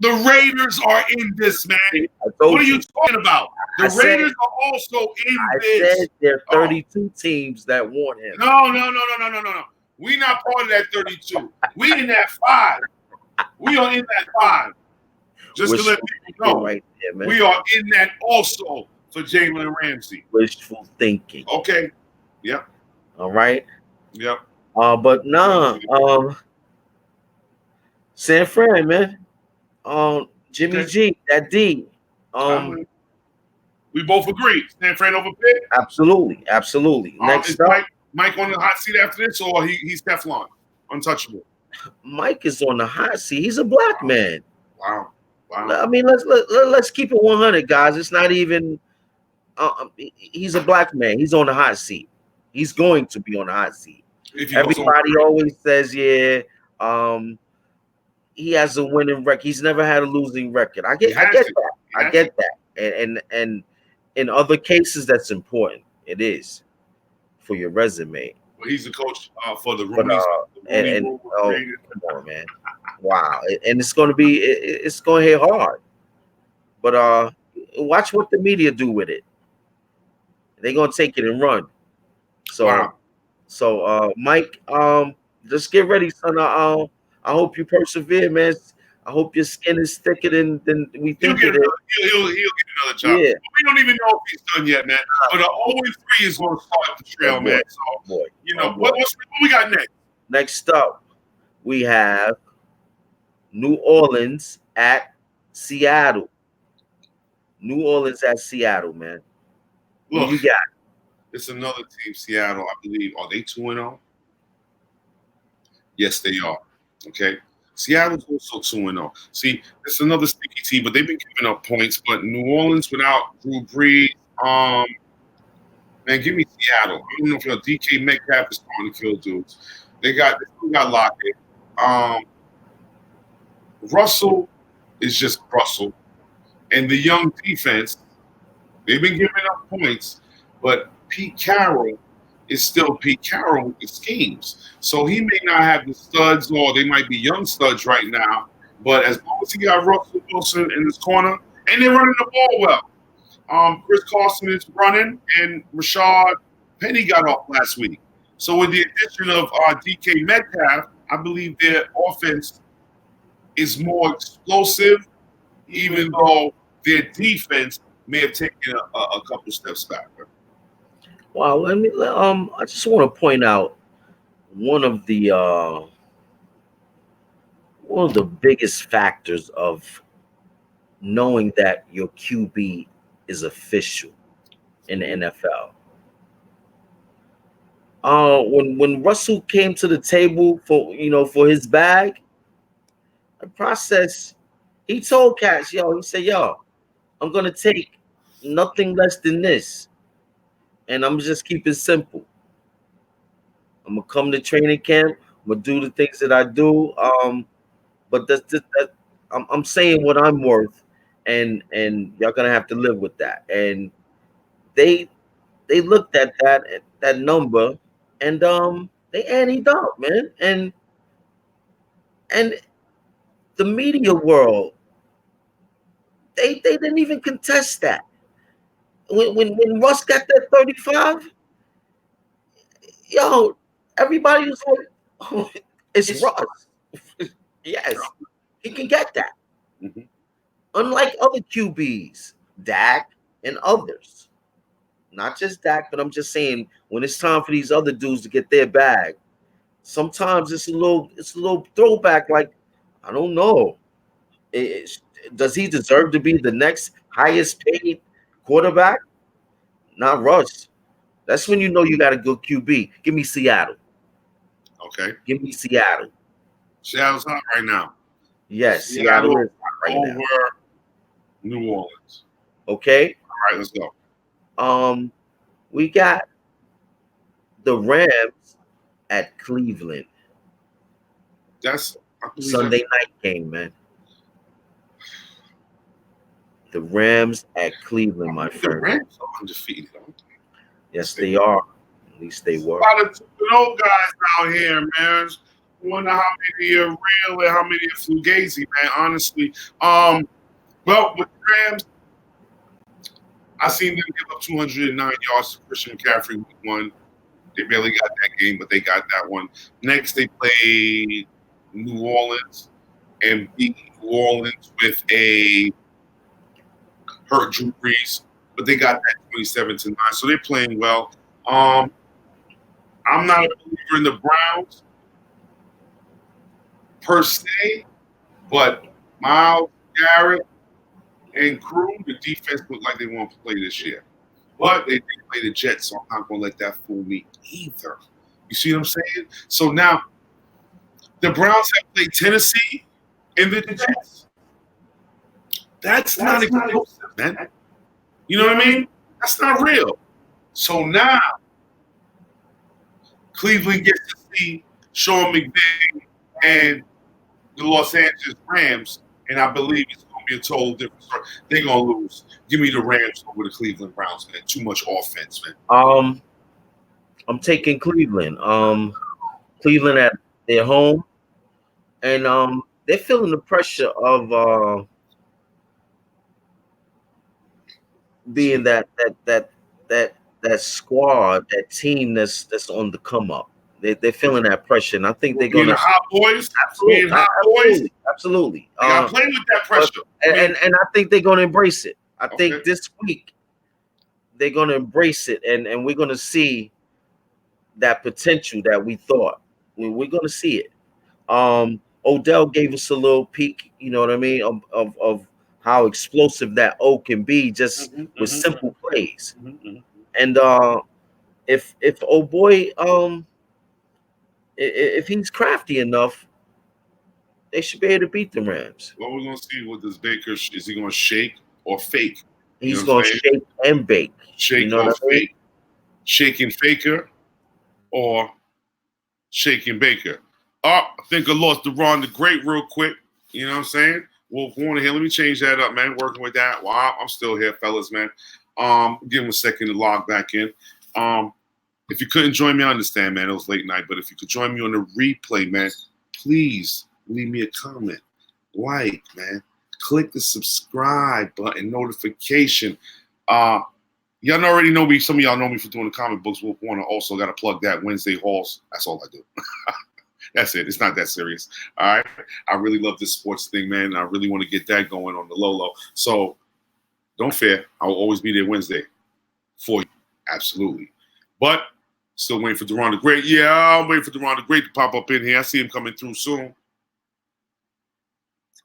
The Raiders are in this, man. What are you talking about? The Raiders are also in this. I said there are 32 teams that want him. No. We not part of that 32. We in that 5. We are in that 5. Just to let people know, right there, man. We are in that also for Jalen Ramsey. Wishful thinking. Okay. Yep. All right. Yep. But San Fran, man. Jimmy G, that D. We both agree. San Fran over Pitt? Absolutely. Next up. Mike on the hot seat after this, or he's Teflon? Untouchable. Mike is on the hot seat. He's a black man. Wow. I mean, let's keep it 100, guys. It's not even. He's a black man. He's on the hot seat. He's going to be on the hot seat. Everybody always says, yeah, he has a winning record. He's never had a losing record. I get that. And in other cases, that's important. It is for your resume. Well, he's the coach for the Roomies. Come on, man. Wow. And it's going to hit hard. But watch what the media do with it. They're going to take it and run. So Mike, just get ready, son. I hope you persevere, man. I hope your skin is thicker than we think it is. He'll get another job. Yeah. We don't even know if he's done yet, man. But the 0-3 is going to start the trail, man. So, what we got next? Next up, we have New Orleans at Seattle. New Orleans at Seattle, man. Look, what you got? It's another team, Seattle, I believe. Are they 2-0? Yes, they are. Okay. Seattle's also 2-0. See, it's another sticky team, but they've been giving up points. But New Orleans without Drew Brees, man, give me Seattle. I don't know if DK Metcalf is trying to kill dudes. They still got Lockett. Russell is just Russell. And the young defense, they've been giving up points, but Pete Carroll is still Pete Carroll with the schemes. So he may not have the studs, or they might be young studs right now, but as long as he got Russell Wilson in his corner, and they're running the ball well. Chris Carson is running, and Rashad Penny got off last week. So with the addition of DK Metcalf, I believe their offense is more explosive, even though their defense may have taken a couple steps back. Wow, I just want to point out one of the biggest factors of knowing that your QB is official in the NFL. When Russell came to the table for his bag, the process, he told cats, he said, I'm gonna take nothing less than this. And I'm just keep it simple. I'm gonna come to training camp. I'm gonna do the things that I do. But I'm saying what I'm worth, and y'all gonna have to live with that. And they looked at that number, and they anteed up, man. And the media world, they didn't even contest that. When Russ got that 35, everybody was like, oh, it's Russ. Yes, he can get that. Mm-hmm. Unlike other QBs, Dak and others. Not just Dak, but I'm just saying when it's time for these other dudes to get their bag, sometimes it's a little throwback. Like, I don't know. Does he deserve to be the next highest paid quarterback? Not Russ. That's when you know you got a good QB. Give me Seattle. Okay. Give me Seattle. Seattle's hot right now. Yes, Seattle is hot right over now. New Orleans. Okay. All right, let's go. We got the Rams at Cleveland. That's Sunday night game, man. The Rams at Cleveland, my friend. The Rams are undefeated. Yes, they are. At least they were. A lot of old guys out here, man. I wonder how many are real and how many are fugazi, man. Honestly, well, with the Rams, I seen them give up 209 yards to Christian McCaffrey week one. They barely got that game, but they got that one. Next, they played New Orleans and beat New Orleans with a hurt Drew Brees, but they got that 27-9. So they're playing well. I'm not a believer in the Browns per se, but Myles Garrett and crew, the defense looked like they want to play this year. But they did play the Jets, so I'm not going to let that fool me either. You see what I'm saying? So now, the Browns have played Tennessee and the Jets. That's not explosive, man. You know what I mean? That's not real. So now, Cleveland gets to see Sean McVay and the Los Angeles Rams, and I believe it's going to be a total different story. They're going to lose. Give me the Rams over the Cleveland Browns, man. Too much offense, man. I'm taking Cleveland. Cleveland at their home, and they're feeling the pressure of being that squad, that team that's on the come up. They're feeling that pressure, and I think they're going to hot boys. Absolutely. They got to play with that pressure, and I think they're going to embrace it. I think this week they're going to embrace it, and we're going to see that potential that we thought. We're going to see it. Odell gave us a little peek, you know what I mean, of how explosive that O can be just with simple plays. And if old boy, if he's crafty enough, they should be able to beat the Rams. Well, we're going to see what this Baker, is he going to shake or fake? He's going to shake and bake. Shake or fake. Shaking Faker or shaking Baker. I think I lost Deron the Great real quick. You know what I'm saying? Wolf Warner here. Let me change that up, man. Working with that. Wow, I'm still here, fellas, man. Give him a second to log back in. If you couldn't join me, I understand, man. It was late night. But if you could join me on the replay, man, please leave me a comment. Like, man. Click the subscribe button, notification. Y'all already know me. Some of y'all know me for doing the comic books. Wolf Warner also got to plug that Wednesday hauls. That's all I do. That's it. It's not that serious. All right. I really love this sports thing, man. I really want to get that going on the low. So don't fear. I will always be there Wednesday for you. Absolutely. But still waiting for Deron the Great. Yeah, I'm waiting for Deron the Great to pop up in here. I see him coming through soon.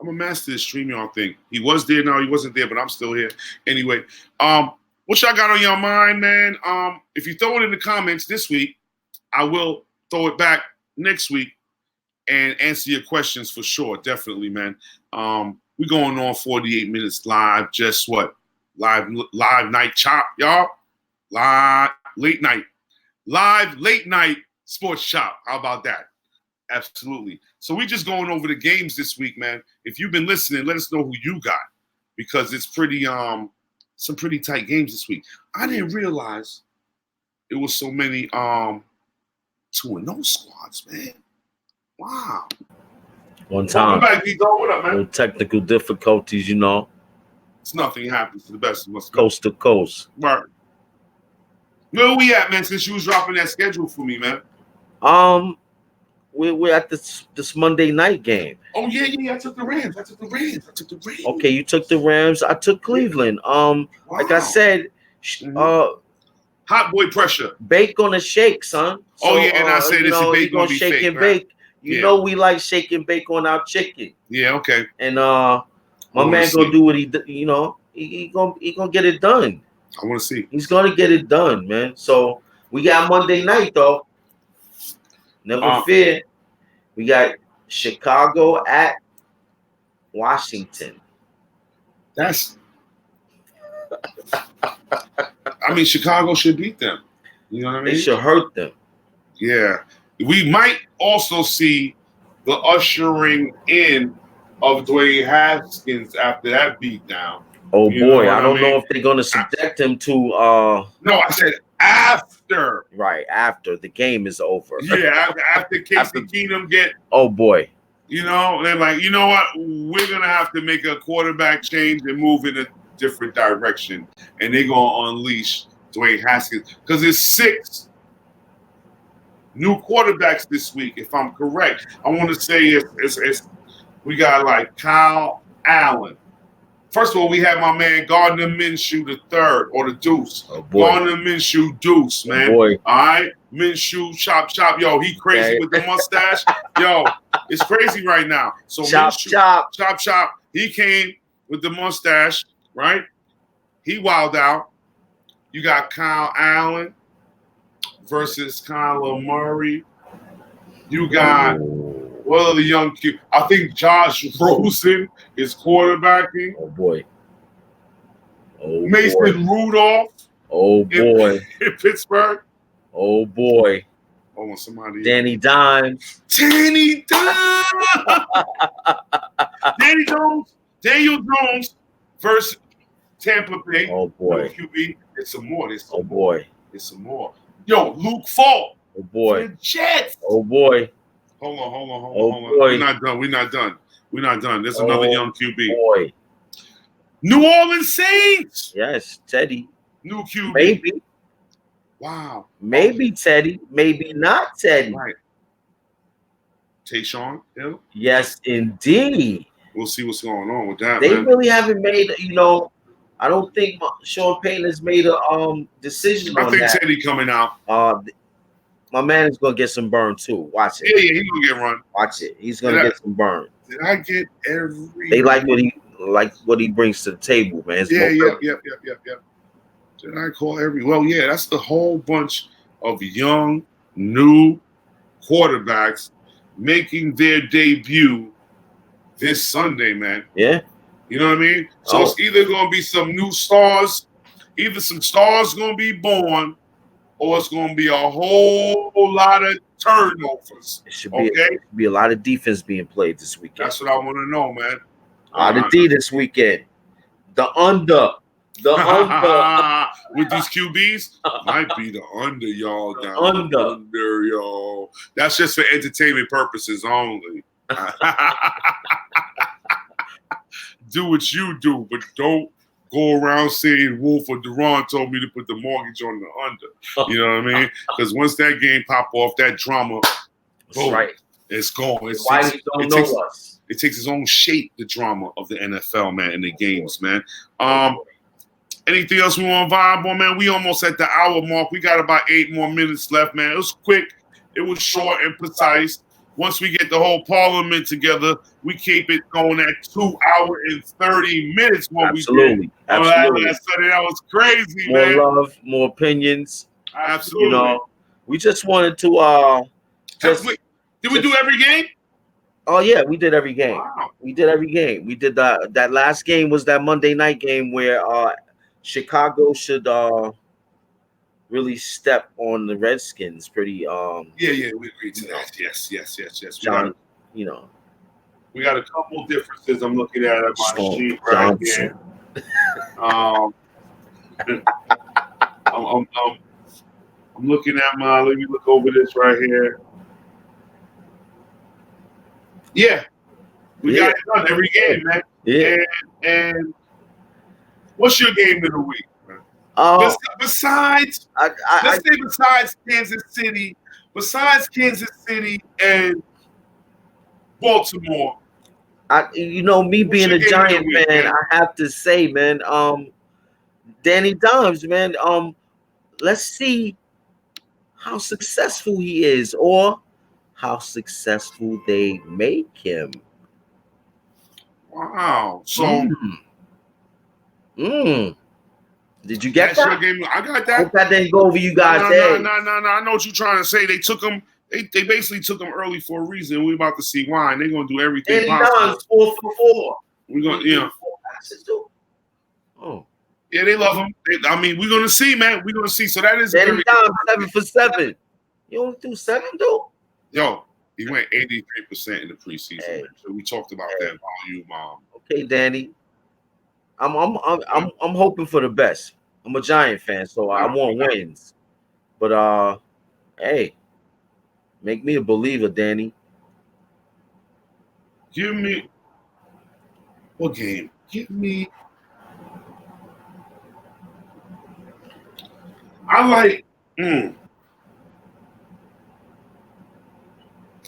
I'm a master of the StreamYard thing. He was there, now he wasn't there, but I'm still here. Anyway, what y'all got on your mind, man? If you throw it in the comments this week, I will throw it back next week and answer your questions for sure. Definitely, man. We're going on 48 minutes live. Just what? Live night chop, y'all. Live late night sports chop. How about that? Absolutely. So we just going over the games this week, man. If you've been listening, let us know who you got, because it's pretty some pretty tight games this week. I didn't realize it was so many 2-0 squads, man. Wow. One time. Back, what up, man? No technical difficulties, you know. It's nothing happens to the best of us. Coast to coast. Right. Where we at, man, since you was dropping that schedule for me, man? We're at this Monday night game. Oh, yeah. I took the Rams. Okay, you took the Rams. I took Cleveland. Wow. Like I said, hot boy pressure. Bake on a shake, son. So, and I said it's bake gonna be shake fake, and bake. You know we like shake and bake on our chicken. Yeah, okay. And my man gonna do what he gonna get it done. I want to see. He's gonna get it done, man. So we got Monday night though. Never fear. We got Chicago at Washington. That's. I mean, Chicago should beat them. You know what I mean? They should hurt them. Yeah. We might also see the ushering in of Dwayne Haskins after that beatdown. Oh boy, I don't know if they're going to subject him to. No, I said After. Right after the game is over. Yeah, after Casey Keenum get. Oh boy. They're like, you know what? We're gonna have to make a quarterback change and move in a different direction, and they're gonna unleash Dwayne Haskins because there's 6 new quarterbacks this week, if I'm correct. I want to say it's we got like Kyle Allen. First of all, we have my man Gardner Minshew the third, or the Deuce. Oh boy. Gardner Minshew Deuce, man. Oh boy. All right, Minshew chop. Yo, he crazy with the mustache. Yo, it's crazy right now. So Minshew, chop. He came with the mustache, right? He wilded out. You got Kyle Allen versus Kyler Murray. You got what are the young kids? I think Josh Rosen is quarterbacking. Oh boy. Oh Mason Rudolph. Oh boy. In Pittsburgh. Oh boy. Oh, somebody. Danny Dimes. Danny Dimes. Daniel Jones versus Tampa Bay. Oh boy. QB. It's some more. Oh boy. It's some more. Yo, Luke Falk. Oh boy. The Jets. Oh boy. Hold on. Boy. We're not done. There's another young QB. Boy. New Orleans Saints. Yes, Teddy. New QB. Maybe. Wow. Maybe Teddy. Maybe not Teddy. Right. Taysom Hill. Yes, indeed. We'll see what's going on with that. They man. really haven't made. I don't think Sean Payton has made a decision on that. I think Teddy coming out. My man is gonna get some burn too. Watch it. Yeah, he's gonna get run. Watch it. He's gonna get some burn. Did I get every? They like what he brings to the table, man. Yeah. Did I call every? Well, yeah, that's the whole bunch of young, new quarterbacks making their debut this Sunday, man. Yeah. You know what I mean? So it's either gonna be some new stars, either some stars gonna be born, or it's going to be a whole lot of turnovers. It should be a lot of defense being played this weekend. That's what I want to know, man. The D this weekend. The under. With these QBs, might be the under, y'all. Under, y'all. That's just for entertainment purposes only. Do what you do, but don't go around saying Wolf or Deron told me to put the mortgage on the under. You know what I mean? Because once that game pop off, that drama, boom, right. It's gone. It takes its own shape, the drama of the NFL, man, and the games, man. Anything else we want to vibe on, man? We almost at the hour mark. We got about 8 more minutes left, man. It was quick. It was short and precise. Once we get the whole Parle'Mint together, we keep it going at 2 hours and 30 minutes. Absolutely. That was crazy, man. More love, more opinions. Absolutely. We just wanted to did we do every game? Oh yeah, we did every game. Wow. We did every game. We did that last game was that Monday night game where Chicago should really step on the Redskins pretty yeah, we agreed to that. Yes. John, we got a couple differences I'm looking at my sheet right here. I'm looking at let me look over this right here. Yeah. We got it done every game, man. Yeah. And what's your game of the week? Besides Kansas City and Baltimore. Me being a Giant fan, I have to say, man, Danny Dimes, man, let's see how successful he is or how successful they make him. Wow. So did you get that? I got that. Hope that didn't go over you guys' heads. No. I know what you're trying to say. They took him. They basically took him early for a reason. We're about to see why, and they're gonna do everything possible. 4 for 4. We're gonna, Oh. Yeah, they love him. We're gonna see, man. We're gonna see. So that is Danny Dimes 7 for 7. You only do 7, though. Yo, he went 83% in the preseason. Hey. So we talked about that volume. Okay, Danny. I'm hoping for the best. I'm a Giant fan, so I want wins. But hey, make me a believer, Danny. Give me what game? Give me. I like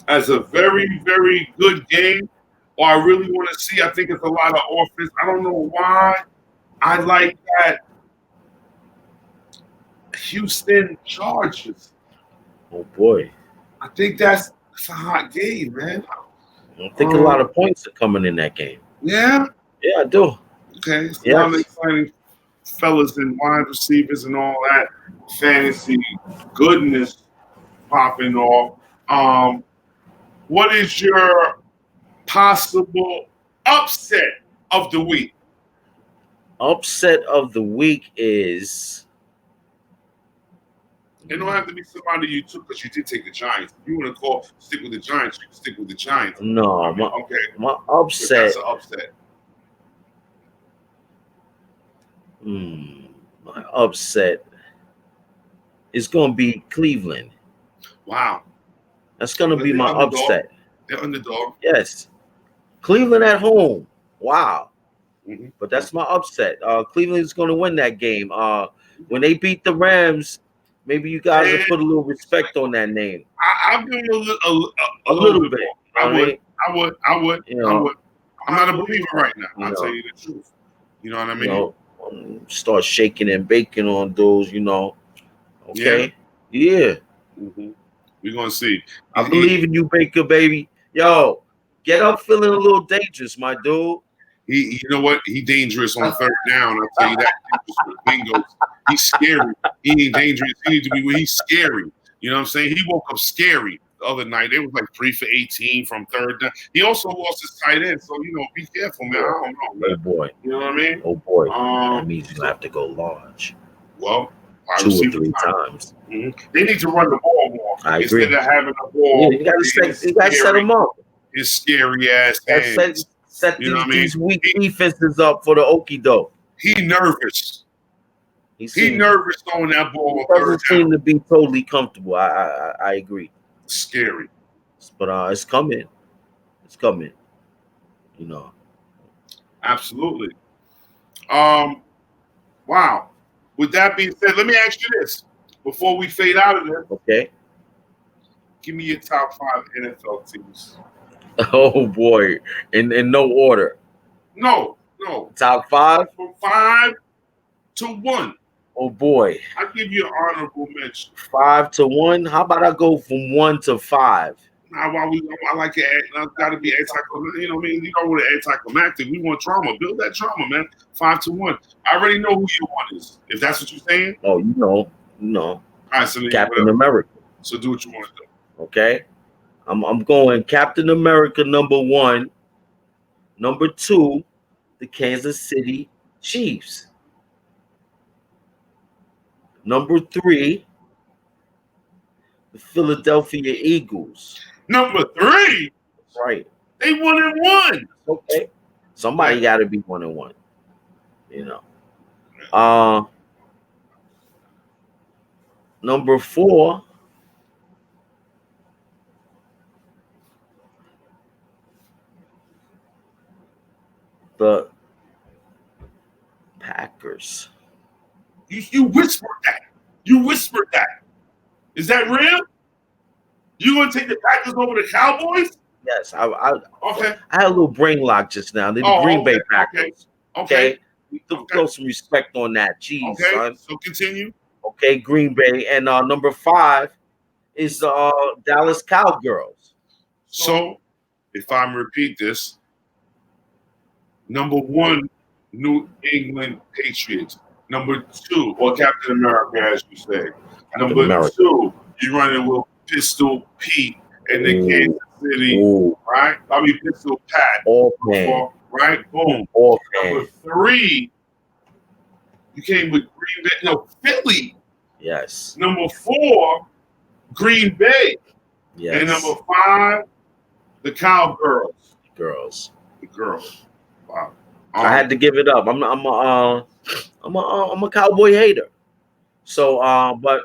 as a very, very good game, or I really want to see. I think it's a lot of offense. I don't know why. I like that Houston Chargers. Oh boy, I think that's a hot game, man. I think a lot of points are coming in that game. Yeah. Yeah, I do. Okay. It's a lot of Yes. exciting fellas and wide receivers and all that fantasy goodness popping off. What is your possible upset of the week? Upset of the week is It don't have to be somebody you took because you did take the Giants. If you want to stick with the Giants, you can stick with the Giants. no. I mean, My but upset. that's an upset. My upset is going to be Cleveland. Wow. That's going to be They're my underdog. upset. They're underdog. Yes, Cleveland at home. Wow. Mm-hmm. But that's my upset. Cleveland's going to win that game. When they beat the Rams, maybe you guys will put a little respect on that name. I'll give them a little bit. More. I would. You know, I'm not a believer right now. I'll tell you the truth. You know what I mean? You know, start shaking and baking on those. You know. Okay. Yeah. Mm-hmm. We're gonna see. I believe in you, Baker, baby. Yo, get up feeling a little dangerous, my dude. You know what? He dangerous on third down. I'll tell you that. Bingos. He's scary. He ain't dangerous. He needs to be where he's scary. You know what I'm saying? He woke up scary the other night. It was like 3 for 18 from third down. He also lost his tight end, so be careful, man. I don't know, man. Oh boy. You know what I mean? Oh boy. That means you have to go large. Well, 2 or 3 times. Mm-hmm. They need to run the ball more. I agree. Instead of having the ball. Yeah, you got to set them up. His scary ass hands. Set these weak defenses up for the okie doke. He nervous. He nervous throwing that ball. He doesn't seem to be totally comfortable. I agree. Scary. But it's coming. It's coming. You know. Absolutely. Wow. With that being said, let me ask you this before we fade out of there. Okay. Give me your top 5 NFL teams. Oh boy, in no order. No. Top 5? From 5 to 1. Oh boy. I give you an honorable mention. 5 to 1. How about I go from 1 to 5? I like it. I got to be anticlimactic. You know what I mean? You know what anticlimactic. We want drama. Build that drama, man. 5 to 1. I already know who your one is. If that's what you're saying. Oh, you know. All right, so Captain America. So do what you want to do. Okay. I'm going Captain America number 1. Number 2, the Kansas City Chiefs. Number 3, the Philadelphia Eagles. Number 3? Right. They 1-1. Okay. Somebody got to be 1-1. You know. Number 4, the Packers. You whispered that. You whispered that. Is that real? You gonna take the Packers over the Cowboys? Yes, okay. I had a little brain lock just now. They're the Green Bay Packers. Okay. Throw some respect on that. Jeez, son. So continue. Okay, Green Bay. And number 5 is Dallas Cowgirls. So, if I repeat this, number 1, New England Patriots. Number 2, or Captain America, as you say. Number 2, you're running with Pistol Pete and the Kansas City, right? I mean, Pistol Pat. Right? Boom. Number 3, you came with Green Bay. No, Philly. Yes. Number 4, Green Bay. Yes. And number 5, the Cowgirls. The girls. Wow. I had to give it up. I'm a Cowboy hater. So, but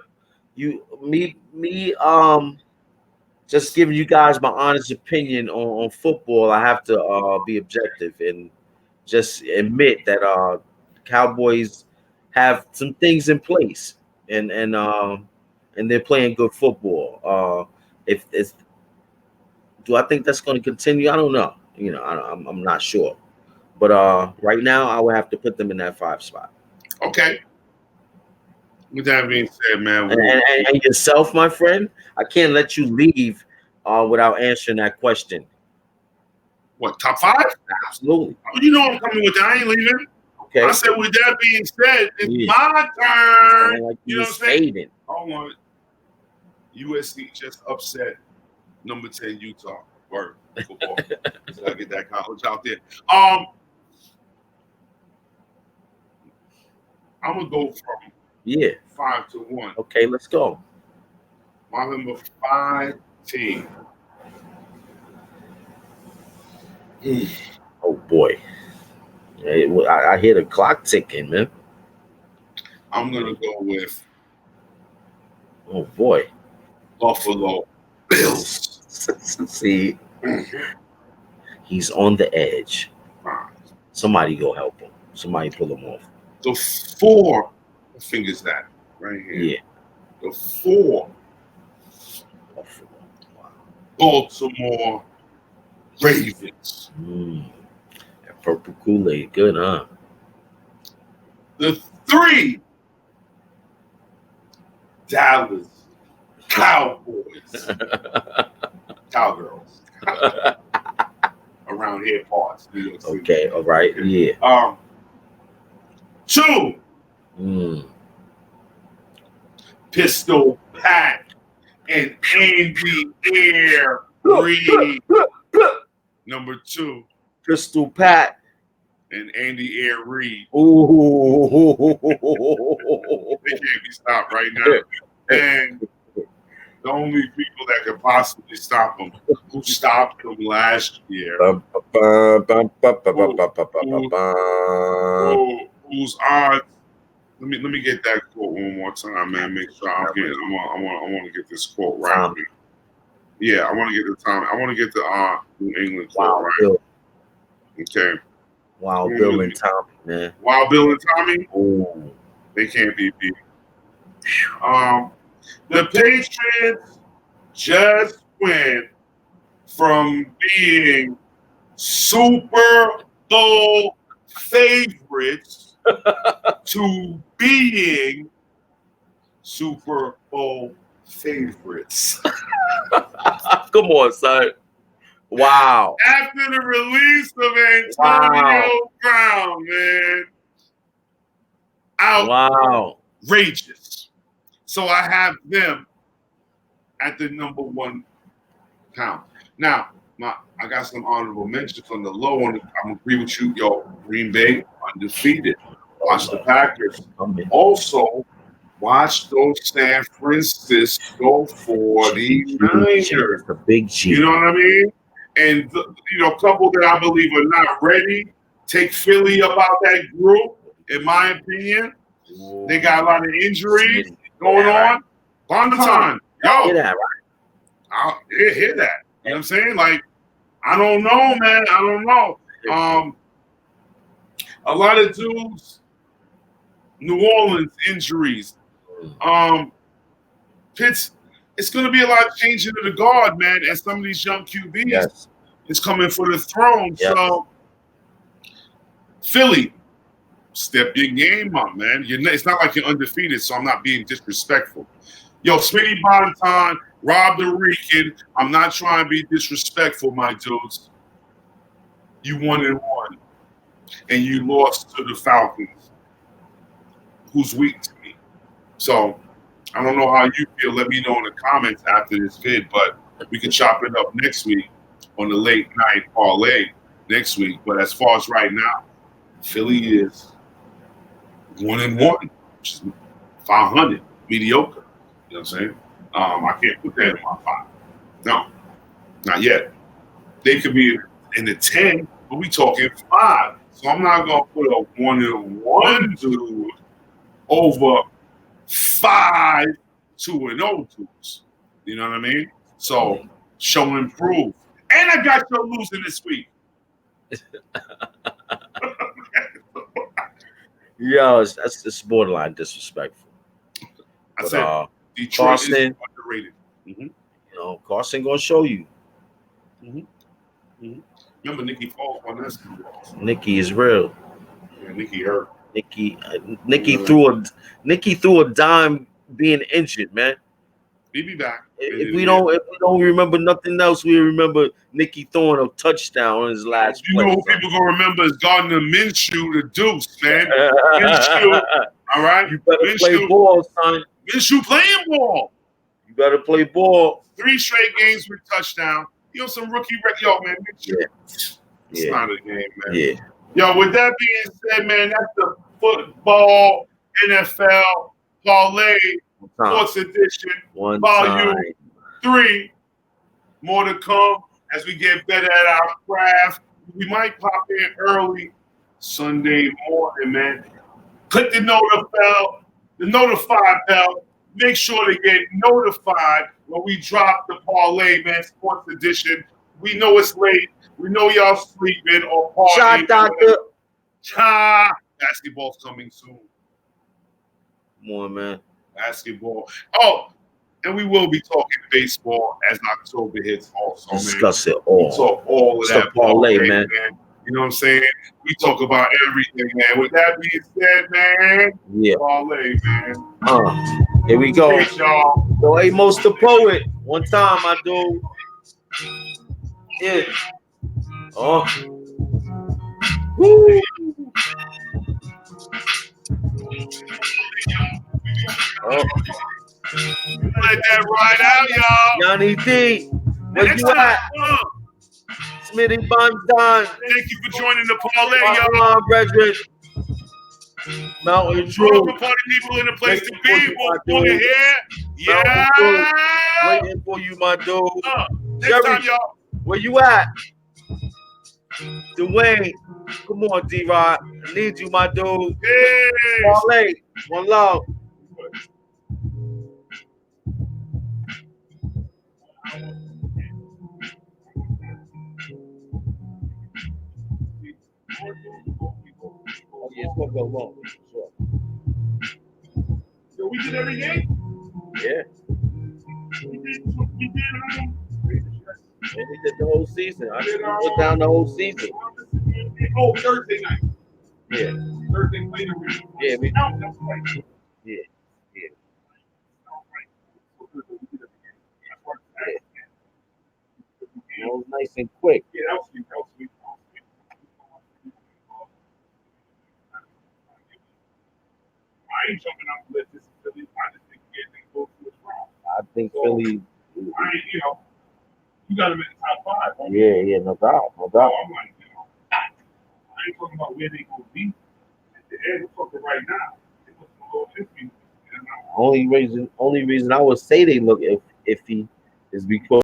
Just giving you guys my honest opinion on football. I have to be objective and just admit that Cowboys have some things in place, and they're playing good football. If do I think that's going to continue? I don't know. I'm not sure. But right now, I would have to put them in that 5 spot. Okay. With that being said, man, and yourself, my friend, I can't let you leave without answering that question. What, top 5? Absolutely. You know I'm coming with that. I ain't leaving. Okay. I said, with that being said, it's my turn. Like you know what I'm saying? Hold on. USC just upset number 10 Utah. Word. Football. So I get that college out there. I'm gonna go from 5 to 1. Okay, let's go. My number 5 team. Oh boy. I hear the clock ticking, man. I'm gonna go with. Oh boy. Buffalo Bills. See, he's on the edge. Somebody go help him. Somebody pull him off. The 4 fingers that right here. Yeah. The 4. Wow. Baltimore Ravens. That purple Kool-Aid, good, huh? The 3 Dallas Cowboys. Cowgirls. Around here parts. New York City. Okay, all right, yeah. 2 Pistol Pat and Andy Air Reid. Number 2 Pistol Pat and Andy Air Reid. Ooh. They can't be stopped right now. And the only people that could possibly stop them, who stopped them last year, whose odds? Let me get that quote one more time, man. Make sure I'm getting. I want to get this quote right. Yeah, I want to get the time. I want to get the New England quote right. Bill. Okay. Wow, Bill and Tommy, man. Wild Bill and Tommy. Ooh. They can't be beat. The Patriots just went from being Super Bowl favorites to being Super Bowl favorites. Come on, son. Wow. After the release of Antonio Brown, man. Outrageous. So I have them at the number 1 count. Now, I got some honorable mentions on the low one. I'm agree with you, yo. Green Bay undefeated. Watch the Packers. Also, watch those San Francisco 49ers. The big G. You know what I mean? And a couple that I believe are not ready. Take Philly up out that group, in my opinion. They got a lot of injuries going on. Bonton, yo. Hear that, right? I'll hear that. You know what I'm saying? Like, I don't know, man. I don't know. A lot of dudes, New Orleans injuries. Pitts, it's going to be a lot of changing of the guard, man, as some of these young QBs is coming for the throne. Yes. So, Philly, step your game up, man. It's not like you're undefeated, so I'm not being disrespectful. Yo, Smitty Bonton, Rob the Rican, I'm not trying to be disrespectful, my dudes. You 1-1, and you lost to the Falcons, who's weak to me. So, I don't know how you feel. Let me know in the comments after this vid, but we can chop it up next week on the late night parlay next week. But as far as right now, Philly is 1-1, which is 500, mediocre. You know what I'm saying? I can't put that in my 5. No, not yet. They could be in the 10, but we talking 5. So I'm not gonna put a 1-1 dude over 5 2-0 dudes. You know what I mean? So show improve. And I got you losing this week. Yo, it's borderline disrespectful. I But, said Detroit Carson, is underrated. You know, Carson gonna show you. Remember Nikki Falls on this? Nikki is real. Yeah, Nikki hurt. Nikki threw a dime being injured, man. He'll be back. If we don't remember nothing else, we remember Nikki throwing a touchdown on his last You play. know who people gonna remember is Gardner Minshew, the Deuce, man. Minshew, all right. You better play ball, son. Minshew playing ball. You better play ball. 3 straight games with touchdown. You know some rookie record, yo, man. Minshew. It's not a game, man. Yeah. Yo, with that being said, man, that's the football NFL parlay sports edition, volume 3. More to come as we get better at our craft. We might pop in early Sunday morning, man. Click the notify bell. Make sure to get notified when we drop the parlay, man, sports edition. We know it's late. We know y'all sleeping or partying. Shot doctor. Basketball's coming soon. Come on, man. Basketball. Oh, and we will be talking baseball as October hits also, Discuss man. it all. We talk all of that parlay, man. You know what I'm saying? We talk about everything, man. With that being said, man, parlay, man. Here we go. Peace, y'all. Yo, Amos the poet. One time, I do. Yeah. Oh. Woo. Oh. Let that ride out, y'all. Yanni D, where you at? Smitty Bondan. Thank you for joining the parlay, y'all. Come on, brethren. Mountain Drew. For party people in the place to be. We'll here. Yeah. Waiting for you, my dude. Next Jerry, time, y'all. where you at? Dwayne, come on, D-Rod. I need you, my dude. Parlay, one love. Oh, yeah, it's gonna go long. Sure. So we did every game? Yeah. We did. And we did the whole season. I put down the whole season. Oh, Thursday night. Yeah. Thursday night. Yeah, we. Yeah. It was nice and quick. Yeah, that was sweet. I ain't jumping out the list. This is Philly. I just think everything goes to its wrong. I think Philly. You got them in the top 5. Yeah, no doubt. I'm like, I ain't talking about where they gonna be at the end. We're talking right now. It was a little iffy. Only reason I would say they look iffy is because